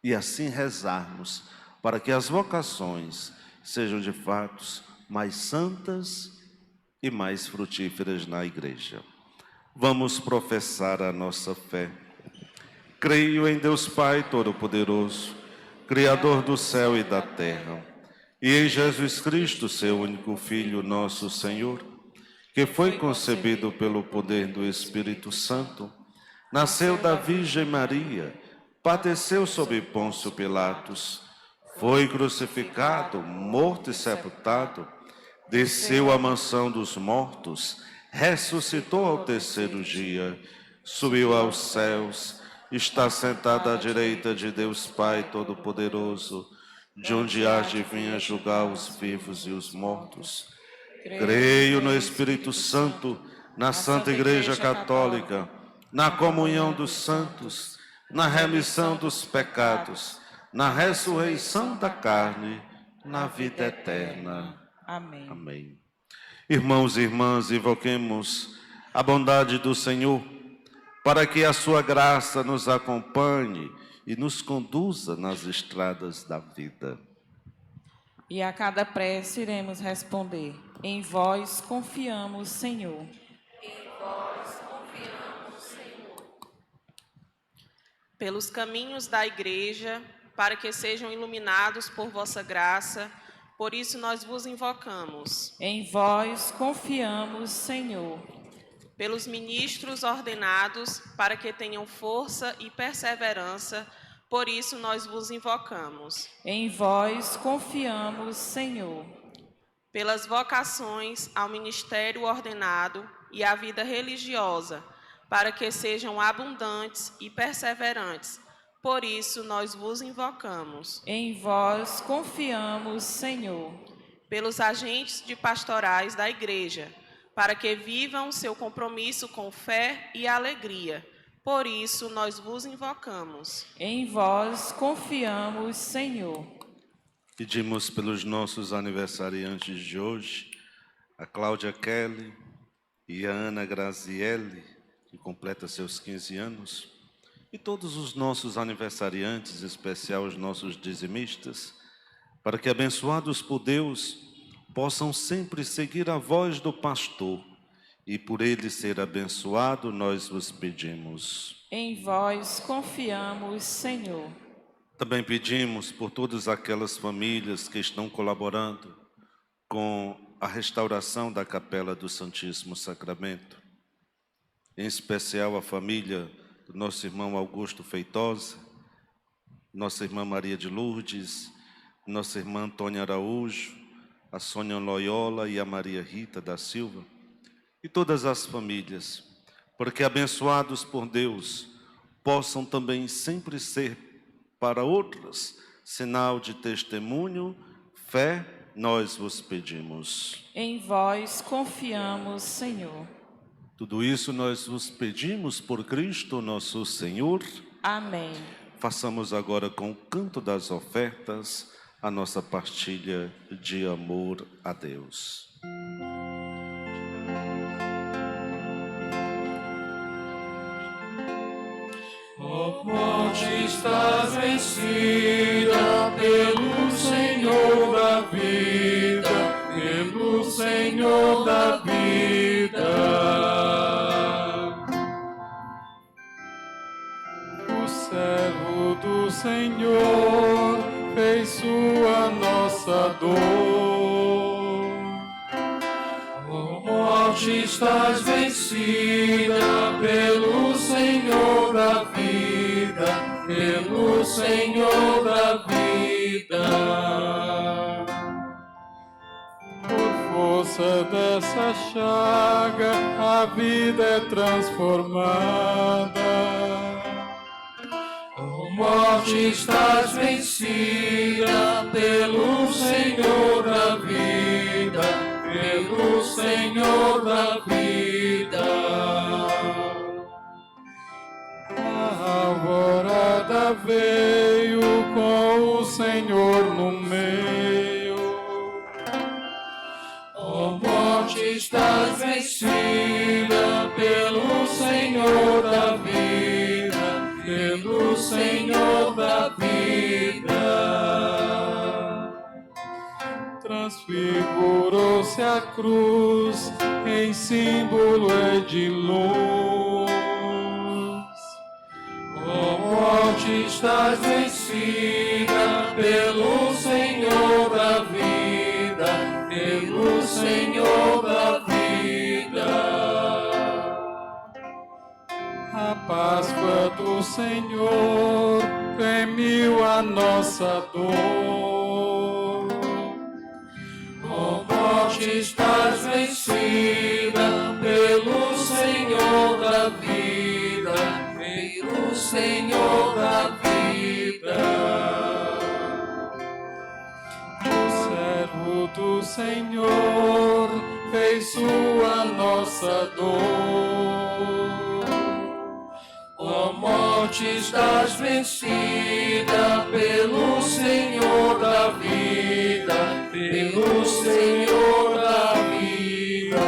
E assim rezarmos para que as vocações sejam de fato mais santas e mais frutíferas na igreja. Vamos professar a nossa fé. Creio em Deus Pai Todo-Poderoso, Criador do céu e da terra, e em Jesus Cristo, seu único Filho, nosso Senhor, que foi concebido pelo poder do Espírito Santo, nasceu da Virgem Maria, padeceu sob Pôncio Pilatos, foi crucificado, morto e sepultado, desceu à mansão dos mortos, ressuscitou ao 3º dia, subiu aos céus, está sentado à direita de Deus Pai Todo-Poderoso, de onde há de vir a julgar os vivos e os mortos. Creio no Espírito Santo, na Santa Igreja Católica, na comunhão dos santos, na remissão dos pecados, na ressurreição da carne, na vida eterna. Amém. Amém. Irmãos e irmãs, invoquemos a bondade do Senhor, para que a sua graça nos acompanhe e nos conduza nas estradas da vida. E a cada prece iremos responder: em vós confiamos, Senhor. Pelos caminhos da Igreja, para que sejam iluminados por vossa graça, por isso nós vos invocamos. Em vós confiamos, Senhor. Pelos ministros ordenados, para que tenham força e perseverança, por isso nós vos invocamos. Em vós confiamos, Senhor. Pelas vocações ao ministério ordenado e à vida religiosa, para que sejam abundantes e perseverantes, por isso nós vos invocamos. Em vós confiamos, Senhor. Pelos agentes de pastorais da Igreja, para que vivam seu compromisso com fé e alegria, por isso nós vos invocamos. Em vós confiamos, Senhor. Pedimos pelos nossos aniversariantes de hoje, a Cláudia Kelly e a Ana Grazielli, que completa seus 15 anos, e todos os nossos aniversariantes, em especial os nossos dizimistas, para que, abençoados por Deus, possam sempre seguir a voz do pastor, e por ele ser abençoado, nós vos pedimos. Em vós confiamos, Senhor. Também pedimos por todas aquelas famílias que estão colaborando com a restauração da Capela do Santíssimo Sacramento, em especial a família do nosso irmão Augusto Feitosa, nossa irmã Maria de Lourdes, nossa irmã Antônia Araújo, a Sônia Loyola e a Maria Rita da Silva, e todas as famílias, porque abençoados por Deus, possam também sempre ser para outras sinal de testemunho, fé, nós vos pedimos. Em vós confiamos, Senhor. Tudo isso nós vos pedimos por Cristo nosso Senhor. Amém. Façamos agora com o canto das ofertas a nossa partilha de amor a Deus. Ó morte, estás vencida pelo Senhor da vida, pelo Senhor da vida. O servo do Senhor fez sua nossa dor. Ó morte, estás vencida pelo Senhor da vida, pelo Senhor da vida. Por força dessa chaga, a vida é transformada. Ó morte, estás vencida pelo Senhor da vida, pelo Senhor da vida. A alvorada veio com o Senhor no meio. Ó morte, estás vencida pelo Senhor da vida, pelo Senhor da vida. Transfigurou-se a cruz em símbolo de luz. Ó morte, estás vencida pelo Senhor da vida, pelo Senhor da vida. A Páscoa do Senhor premiu a nossa dor. Ó morte, estás vencida pelo Senhor da vida, pelo Senhor da vida. O servo do Senhor fez sua nossa dor. Ó morte, estás vencida pelo Senhor da vida, pelo Senhor da vida.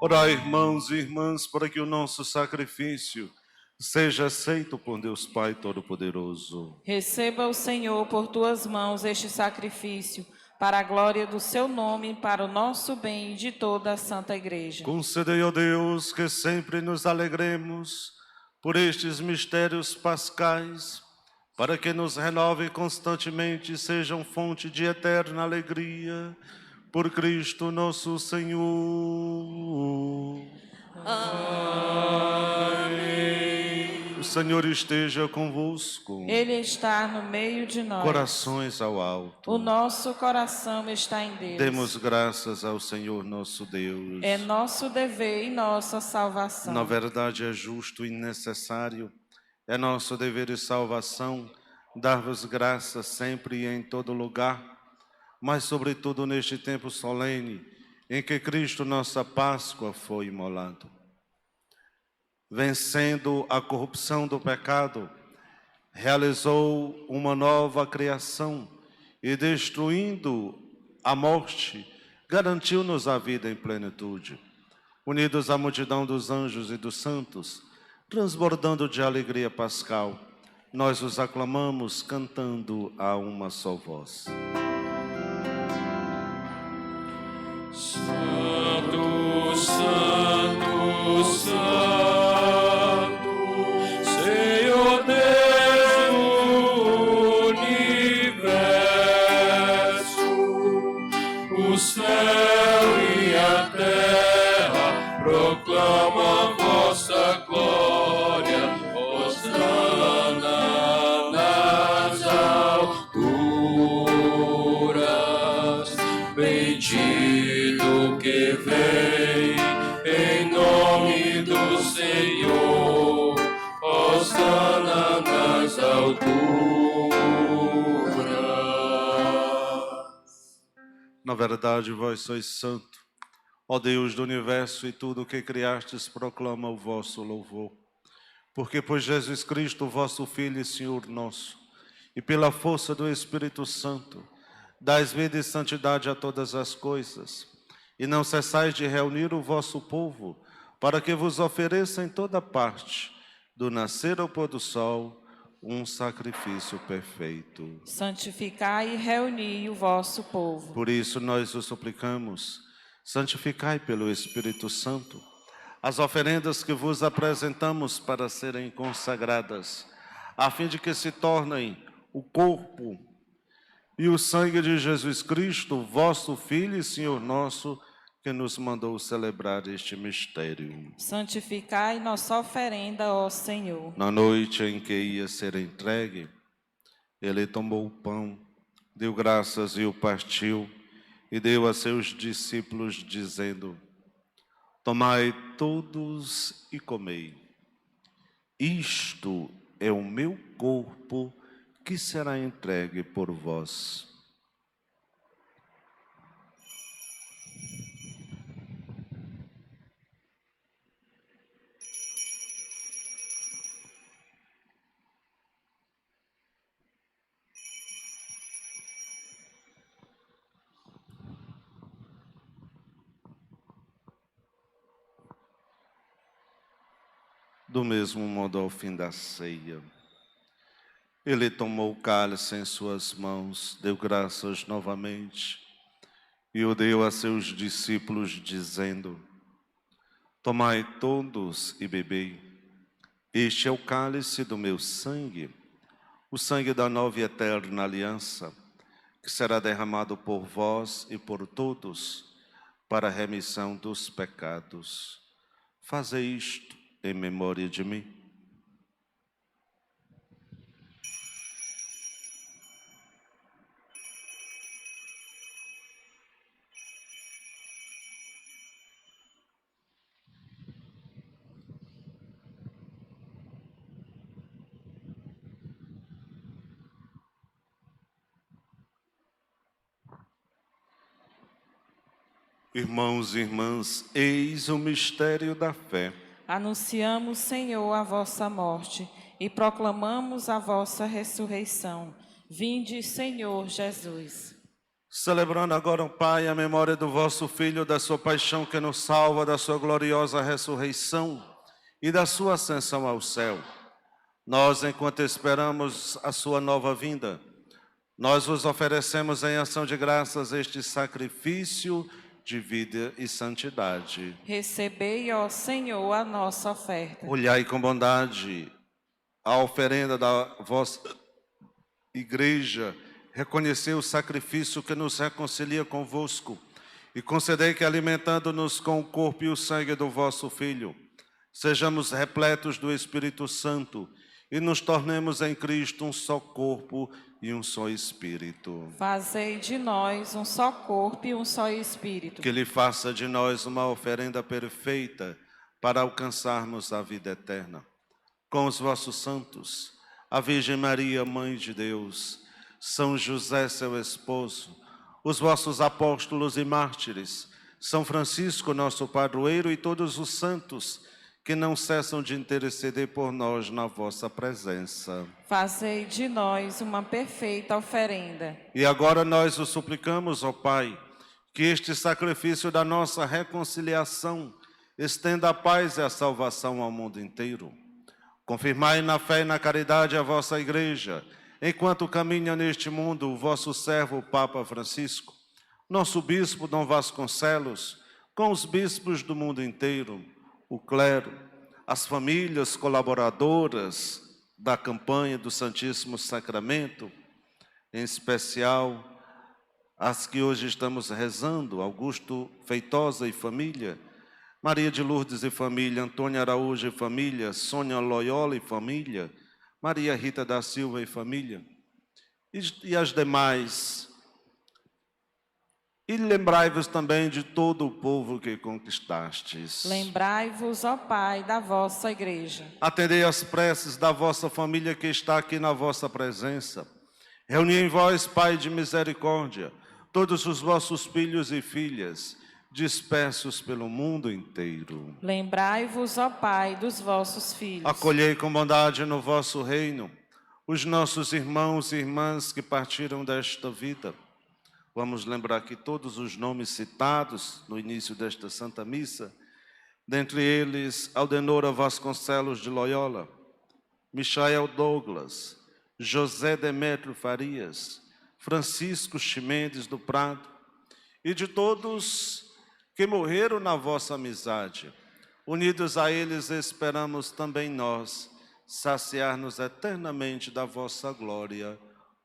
Orai, irmãos e irmãs, para que o nosso sacrifício seja aceito por Deus Pai Todo-Poderoso. Receba o Senhor por tuas mãos este sacrifício, para a glória do seu nome, para o nosso bem e de toda a Santa Igreja. Concedei, ó Deus, que sempre nos alegremos por estes mistérios pascais, para que nos renove constantemente e sejam fonte de eterna alegria. Por Cristo nosso Senhor. Amém. O Senhor esteja convosco. Ele está no meio de nós. Corações ao alto. O nosso coração está em Deus. Demos graças ao Senhor nosso Deus. É nosso dever e nossa salvação. Na verdade é justo e necessário, é nosso dever e salvação, dar-vos graças sempre e em todo lugar, mas sobretudo neste tempo solene, em que Cristo, nossa Páscoa, foi imolado. Vencendo a corrupção do pecado, realizou uma nova criação e, destruindo a morte, garantiu-nos a vida em plenitude. Unidos à multidão dos anjos e dos santos, transbordando de alegria pascal, nós os aclamamos cantando a uma só voz. Santo, Santo, Santo, Senhor Deus do universo, o céu e a terra proclamam vossa glória, hosana nas alturas, bendito que vem em nome do Senhor, hosana nas alturas. Na verdade, vós sois santo, ó Deus do universo, e tudo o que criastes proclama o vosso louvor. Porque por Jesus Cristo, vosso Filho e Senhor nosso, e pela força do Espírito Santo, dais vida e santidade a todas as coisas, e não cessais de reunir o vosso povo, para que vos ofereça em toda parte, do nascer ao pôr do sol, um sacrifício perfeito. Santificai e reuni o vosso povo. Por isso nós os suplicamos, santificai pelo Espírito Santo as oferendas que vos apresentamos para serem consagradas, a fim de que se tornem o corpo e o sangue de Jesus Cristo, vosso Filho e Senhor nosso, que nos mandou celebrar este mistério. Santificai nossa oferenda, ó Senhor. Na noite em que ia ser entregue, ele tomou o pão, deu graças e o partiu, e deu a seus discípulos, dizendo: tomai todos e comei. Isto é o meu corpo, que será entregue por vós. Do mesmo modo, ao fim da ceia, ele tomou o cálice em suas mãos, deu graças novamente e o deu a seus discípulos, dizendo: tomai todos e bebei. Este é o cálice do meu sangue, o sangue da nova e eterna aliança, que será derramado por vós e por todos para a remissão dos pecados. Fazei isto em memória de mim. Irmãos e irmãs, eis o mistério da fé. Anunciamos, Senhor, a vossa morte e proclamamos a vossa ressurreição. Vinde, Senhor Jesus. Celebrando agora, Pai, a memória do vosso Filho, da sua paixão que nos salva, da sua gloriosa ressurreição e da sua ascensão ao céu. Nós, enquanto esperamos a sua nova vinda, nós vos oferecemos em ação de graças este sacrifício de vida e santidade. Recebei, ó Senhor, a nossa oferta. Olhai com bondade a oferenda da vossa igreja, reconhecei o sacrifício que nos reconcilia convosco e concedei que, alimentando-nos com o corpo e o sangue do vosso Filho, sejamos repletos do Espírito Santo e nos tornemos em Cristo um só corpo e um só Espírito. Fazei de nós um só corpo e um só Espírito. Que Ele faça de nós uma oferenda perfeita para alcançarmos a vida eterna. Com os vossos santos, a Virgem Maria, Mãe de Deus, São José, seu esposo, os vossos apóstolos e mártires, São Francisco, nosso padroeiro, e todos os santos que não cessam de interceder por nós na vossa presença. Fazei de nós uma perfeita oferenda. E agora nós o suplicamos, ó Pai, que este sacrifício da nossa reconciliação estenda a paz e a salvação ao mundo inteiro. Confirmai na fé e na caridade a vossa Igreja, enquanto caminha neste mundo o vosso servo, o Papa Francisco, nosso bispo Dom Vasconcelos, com os bispos do mundo inteiro, o clero, as famílias colaboradoras da campanha do Santíssimo Sacramento, em especial as que hoje estamos rezando, Augusto Feitosa e família, Maria de Lourdes e família, Antônia Araújo e família, Sônia Loyola e família, Maria Rita da Silva e família, e as demais. E lembrai-vos também de todo o povo que conquistastes. Lembrai-vos, ó Pai, da vossa Igreja. Atendei as preces da vossa família que está aqui na vossa presença. Reuni em vós, Pai de misericórdia, todos os vossos filhos e filhas, dispersos pelo mundo inteiro. Lembrai-vos, ó Pai, dos vossos filhos. Acolhei com bondade no vosso reino os nossos irmãos e irmãs que partiram desta vida. Vamos lembrar aqui todos os nomes citados no início desta Santa Missa, dentre eles Aldenora Vasconcelos de Loyola, Michael Douglas, José Demétrio Farias, Francisco Ximendes do Prado, e de todos que morreram na vossa amizade. Unidos a eles esperamos também nós saciar-nos eternamente da vossa glória,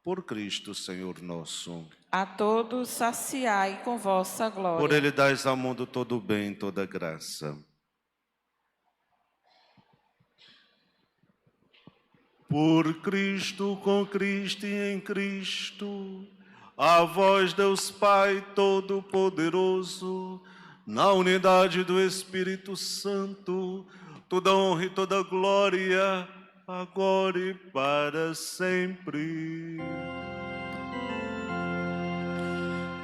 por Cristo Senhor nosso. A todos saciai com vossa glória. Por Ele dais ao mundo todo o bem, toda graça. Por Cristo, com Cristo e em Cristo, a vós, Deus Pai Todo-Poderoso, na unidade do Espírito Santo, toda honra e toda glória, agora e para sempre.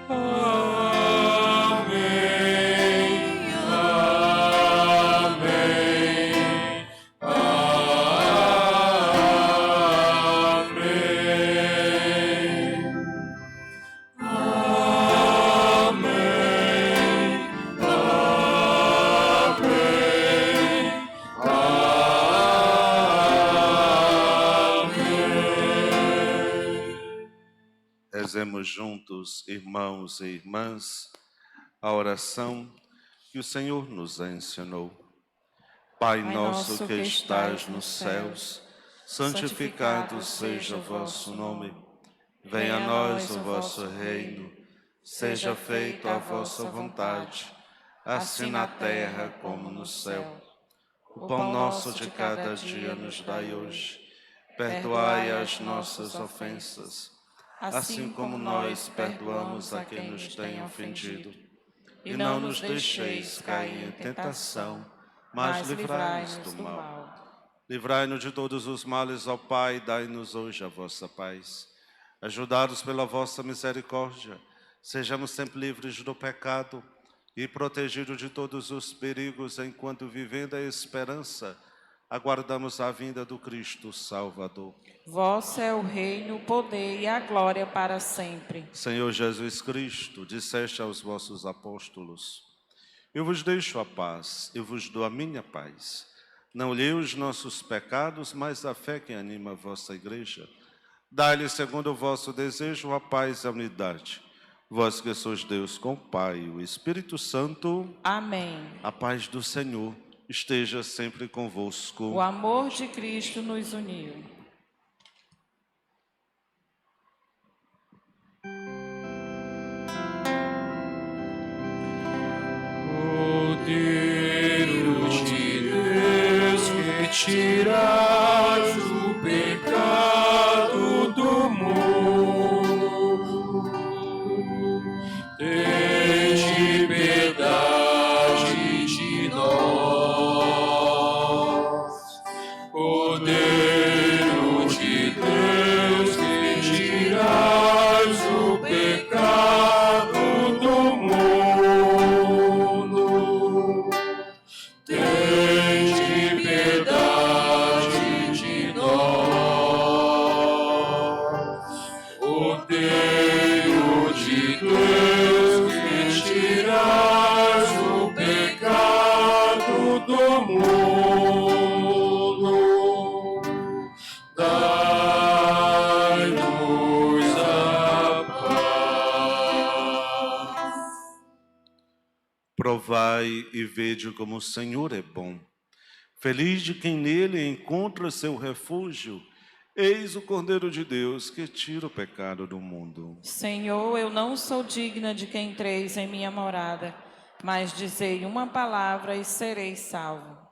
Amém, amém, amém, Rezemos juntos, irmãos e irmãs, a oração que o Senhor nos ensinou. Pai nosso que estais nos céus, santificado seja o vosso nome. Venha a nós o vosso reino. Seja feita a vossa vontade, assim na terra como no céu. O pão nosso de cada dia nos dai hoje. Perdoai as nossas ofensas, assim como nós perdoamos a quem nos tem ofendido. E não nos deixeis cair em tentação, mas livrai-nos do mal. Livrai-nos de todos os males, ó Pai, dai-nos hoje a vossa paz. Ajudados pela vossa misericórdia, sejamos sempre livres do pecado e protegidos de todos os perigos, enquanto vivendo a esperança Aguardamos a vinda do Cristo Salvador. Vosso é o reino, o poder e a glória para sempre. Senhor Jesus Cristo, disseste aos vossos apóstolos: eu vos deixo a paz, eu vos dou a minha paz. Não olhei os nossos pecados, mas a fé que anima a vossa igreja. Dai-lhe, segundo o vosso desejo, a paz e a unidade. Vós que sois Deus com o Pai e o Espírito Santo. Amém. A paz do Senhor esteja sempre convosco. O amor de Cristo nos uniu. Cordeiro de Deus, que tiras o pecado do mundo, tende piedade de nós. Cordeiro de Deus, que tiras o pecado do mundo, tende piedade de nós. Cordeiro de Deus, que tiras o pecado do mundo, dai-nos a paz. Provai e vede como o Senhor é bom. Feliz de quem nele encontra seu refúgio. Eis o Cordeiro de Deus que tira o pecado do mundo. Senhor, eu não sou digna de que entreis em minha morada, mas dizei uma palavra e serei salvo.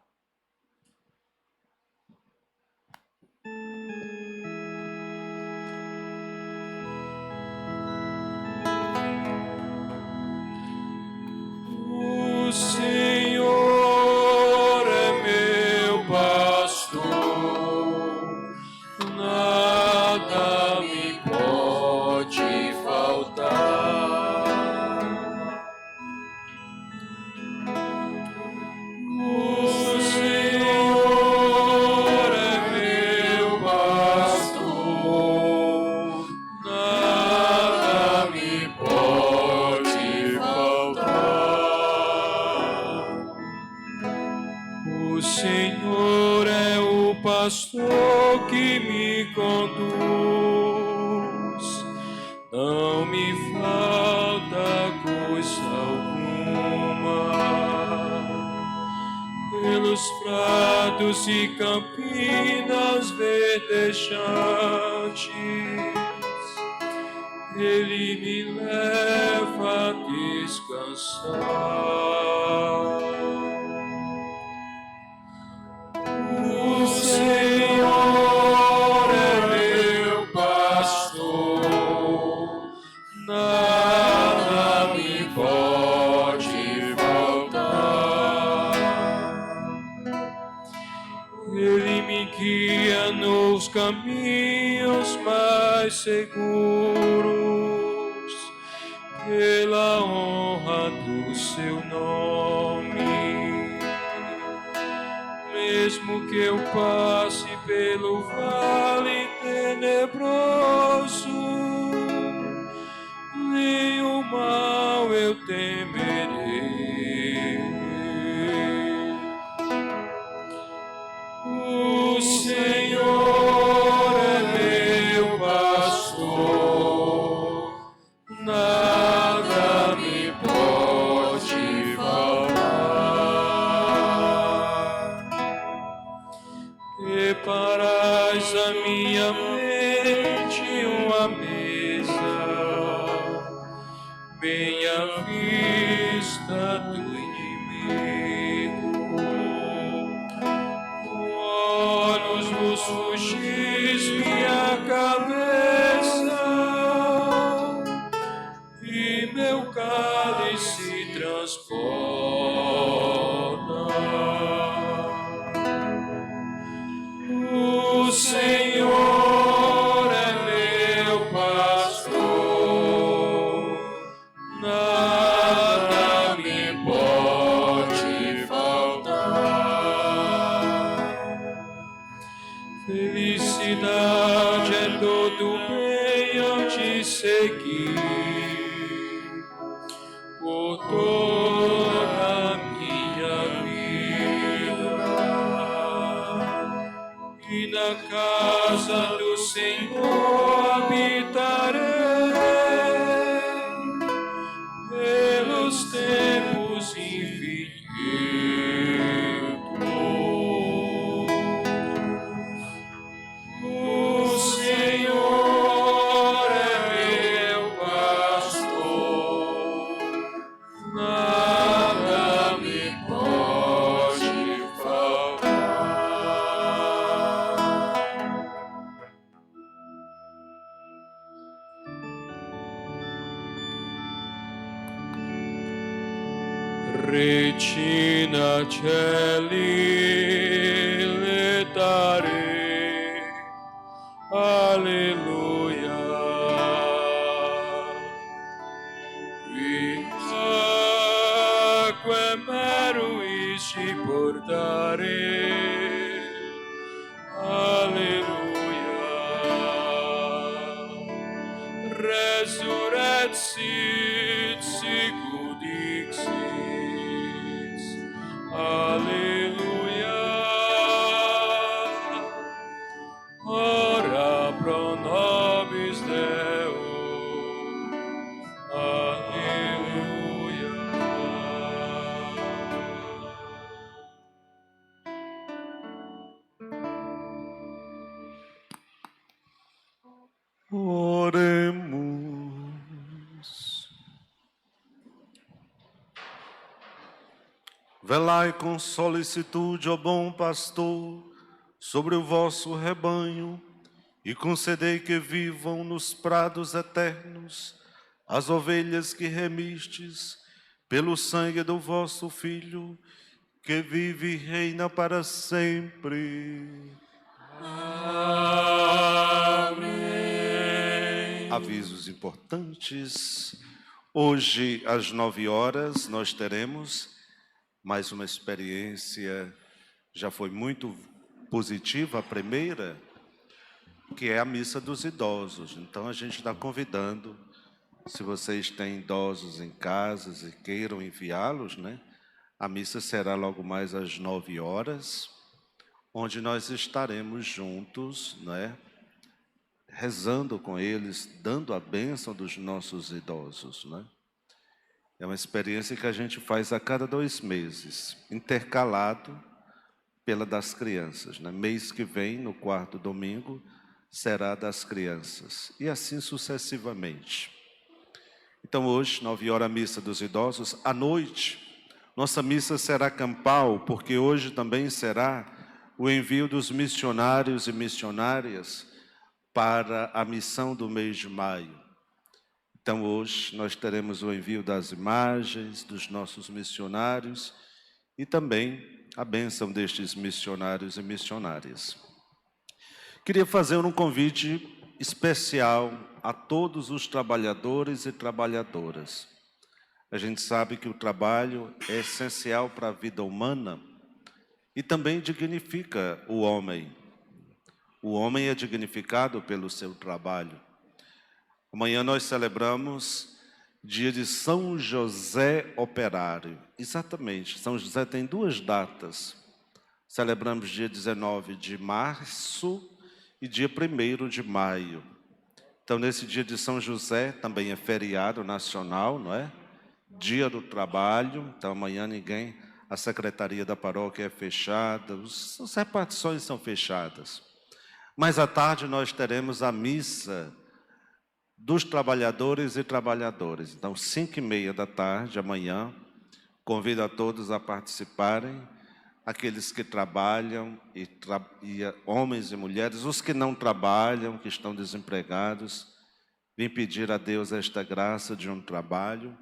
O Senhor é meu pastor, nada me pode faltar. O Senhor é meu pastor, nada me pode faltar. O Senhor é o pastor que me conduz, não me falta coisa alguma. Pelos prados e campinas verdejantes, Ele me leva a descansar. O Senhor é meu pastor, nada me pode faltar. Ele me guia nos caminhos mais seguros, pela honra do seu nome. Mesmo que eu passe pelo vale tenebroso, nenhum mal eu temerei. O Senhor é meu pastor, nada me pode faltar. Preparais a minha mente uma mesa, bem à vista do inimigo. Com olhos vos fugis minha cabeça, e meu cálice transborda. O Senhor é meu pastor, nada me pode faltar. todo bem hão de seguir por toda a minha vida, e na casa do Senhor habitarei pelos tempos infinitos. O Senhor é meu pastor, nada me pode faltar. Regina Celi letare, alleluia. Quaque meruis ci portare, alleluia. Resurrexit sicut dixis, alleluia. Ora pro nobis Deo, alleluia. Oremos. Velai com solicitude, ó bom pastor, sobre o vosso rebanho, e concedei que vivam nos prados eternos as ovelhas que remistes pelo sangue do vosso Filho, que vive e reina para sempre. Amém. Avisos importantes. Hoje, às 9 horas, nós teremos mais uma experiência, já foi muito positiva a primeira, que é a missa dos idosos. Então, a gente está convidando, se vocês têm idosos em casas e queiram enviá-los, né? A missa será logo mais às 9 horas, onde nós estaremos juntos, né? Rezando com eles, dando a bênção dos nossos idosos, né? É uma experiência que a gente faz a cada 2 meses, intercalado pela das crianças, né? Mês que vem, no 4º domingo, será das crianças, e assim sucessivamente. Então hoje, 9 horas, a missa dos idosos. À noite, nossa missa será campal, porque hoje também será o envio dos missionários e missionárias para a missão do mês de maio. Então hoje nós teremos o envio das imagens dos nossos missionários e também a bênção destes missionários e missionárias. Queria fazer um convite especial a todos os trabalhadores e trabalhadoras. A gente sabe que o trabalho é essencial para a vida humana e também dignifica o homem. O homem é dignificado pelo seu trabalho. Amanhã nós celebramos dia de São José Operário. Exatamente, São José tem 2 datas. Celebramos dia 19 de março e dia 1º de maio. Então, nesse dia de São José, também é feriado nacional, não é? Dia do trabalho. Então, amanhã a secretaria da paróquia é fechada, as repartições são fechadas. Mas à tarde nós teremos a missa dos trabalhadores e trabalhadoras. Então, 5h30 da tarde, amanhã, convido a todos a participarem, aqueles que trabalham, homens e mulheres, os que não trabalham, que estão desempregados, vim pedir a Deus esta graça de um trabalho,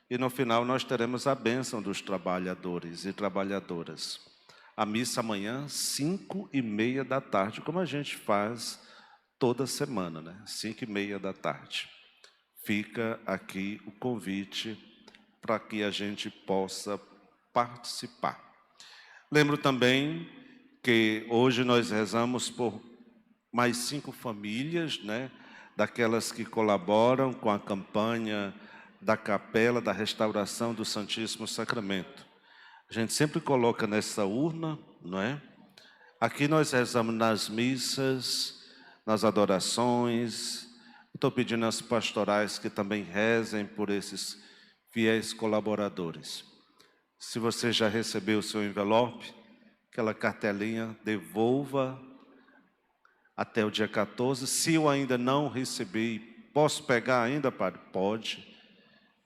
e no final nós teremos a bênção dos trabalhadores e trabalhadoras. A missa amanhã, 5h30 da tarde, como a gente faz toda semana, né? 5h30 da tarde. Fica aqui o convite para que a gente possa participar. Lembro também que hoje nós rezamos por mais 5 famílias, né? daquelas que colaboram com a campanha da capela da restauração do Santíssimo Sacramento. A gente sempre coloca nessa urna, não é? Aqui nós rezamos nas missas, nas adorações. Estou pedindo às pastorais que também rezem por esses fiéis colaboradores. Se você já recebeu o seu envelope, aquela cartelinha, devolva até o dia 14. Se eu ainda não recebi, posso pegar ainda, padre? Pode.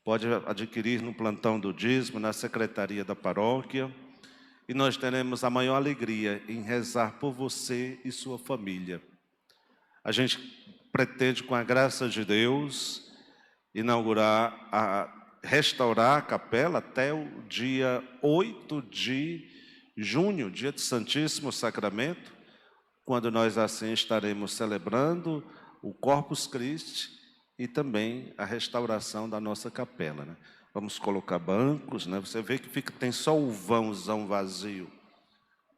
Pode adquirir no plantão do dízimo, na secretaria da paróquia. E nós teremos a maior alegria em rezar por você e sua família. A gente pretende, com a graça de Deus, restaurar a capela até o dia 8 de junho, dia do Santíssimo Sacramento, quando nós assim estaremos celebrando o Corpus Christi e também a restauração da nossa capela, né? Vamos colocar bancos, né? Você vê que tem só o vãozão vazio.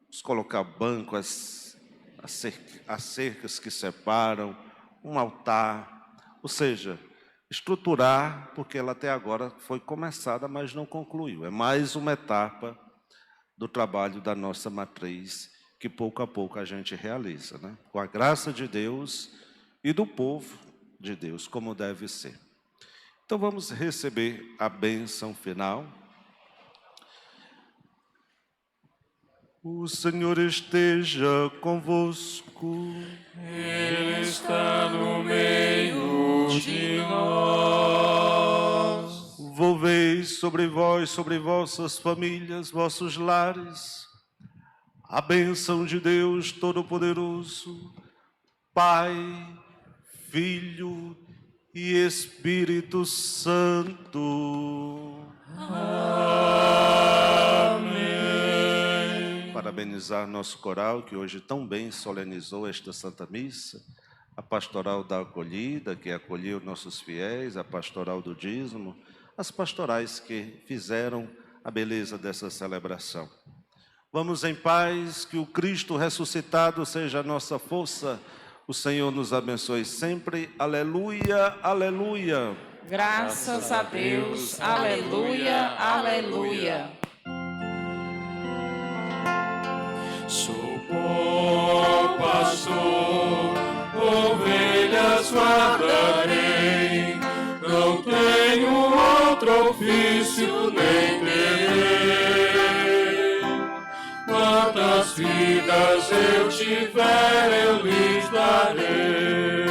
Vamos colocar bancos, as cercas que separam, um altar, ou seja, estruturar, porque ela até agora foi começada, mas não concluiu. É mais uma etapa do trabalho da nossa matriz, que pouco a pouco a gente realiza, né? Com a graça de Deus e do povo de Deus, como deve ser. Então vamos receber a bênção final. O Senhor esteja convosco. Ele está no meio de nós. Volveis sobre vós, sobre vossas famílias, vossos lares, a bênção de Deus Todo-Poderoso, Pai, Filho e Espírito Santo. Amém. Parabenizar nosso coral, que hoje tão bem solenizou esta Santa Missa, a pastoral da acolhida, que acolheu nossos fiéis, a pastoral do dízimo, as pastorais que fizeram a beleza dessa celebração. Vamos em paz, que o Cristo ressuscitado seja a nossa força. O Senhor nos abençoe sempre. Aleluia, aleluia. Graças a Deus. Aleluia, aleluia. Sou bom pastor, ovelhas guardarei, não tenho outro ofício nem terei. Quantas vidas eu tiver, eu lhes darei.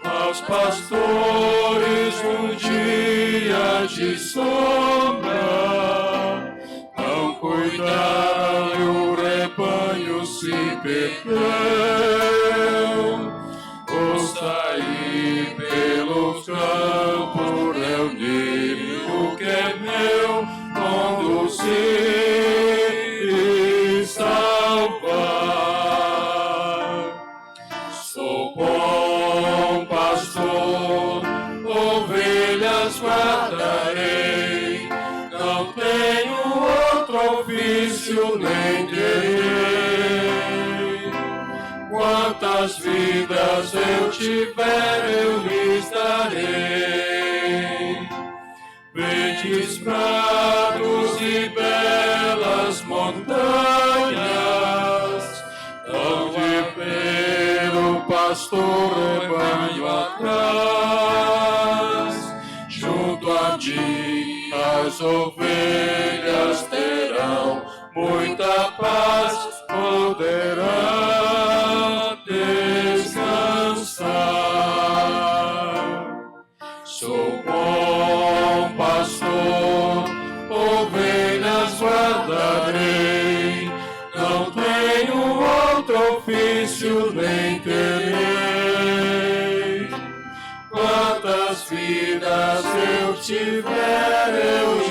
Aos pastores um dia de sombra, não cuidaram e o rebanho se perdeu. Vou sair pelos campos, reunir o que é meu, conduzir e salvar. Sou bom pastor, ovelhas guardarei, não tenho outro ofício nem terei. Quantas vidas eu tiver, eu lhes darei. Verdes prados e belas montanhas, não de ver o pastor rebanho atrás. Junto a ti as ovelhas terão muita paz, poderão descansar. Sou bom pastor, ovelhas guardarei, não tenho outro ofício nem terei. Quantas vidas eu tiver, eu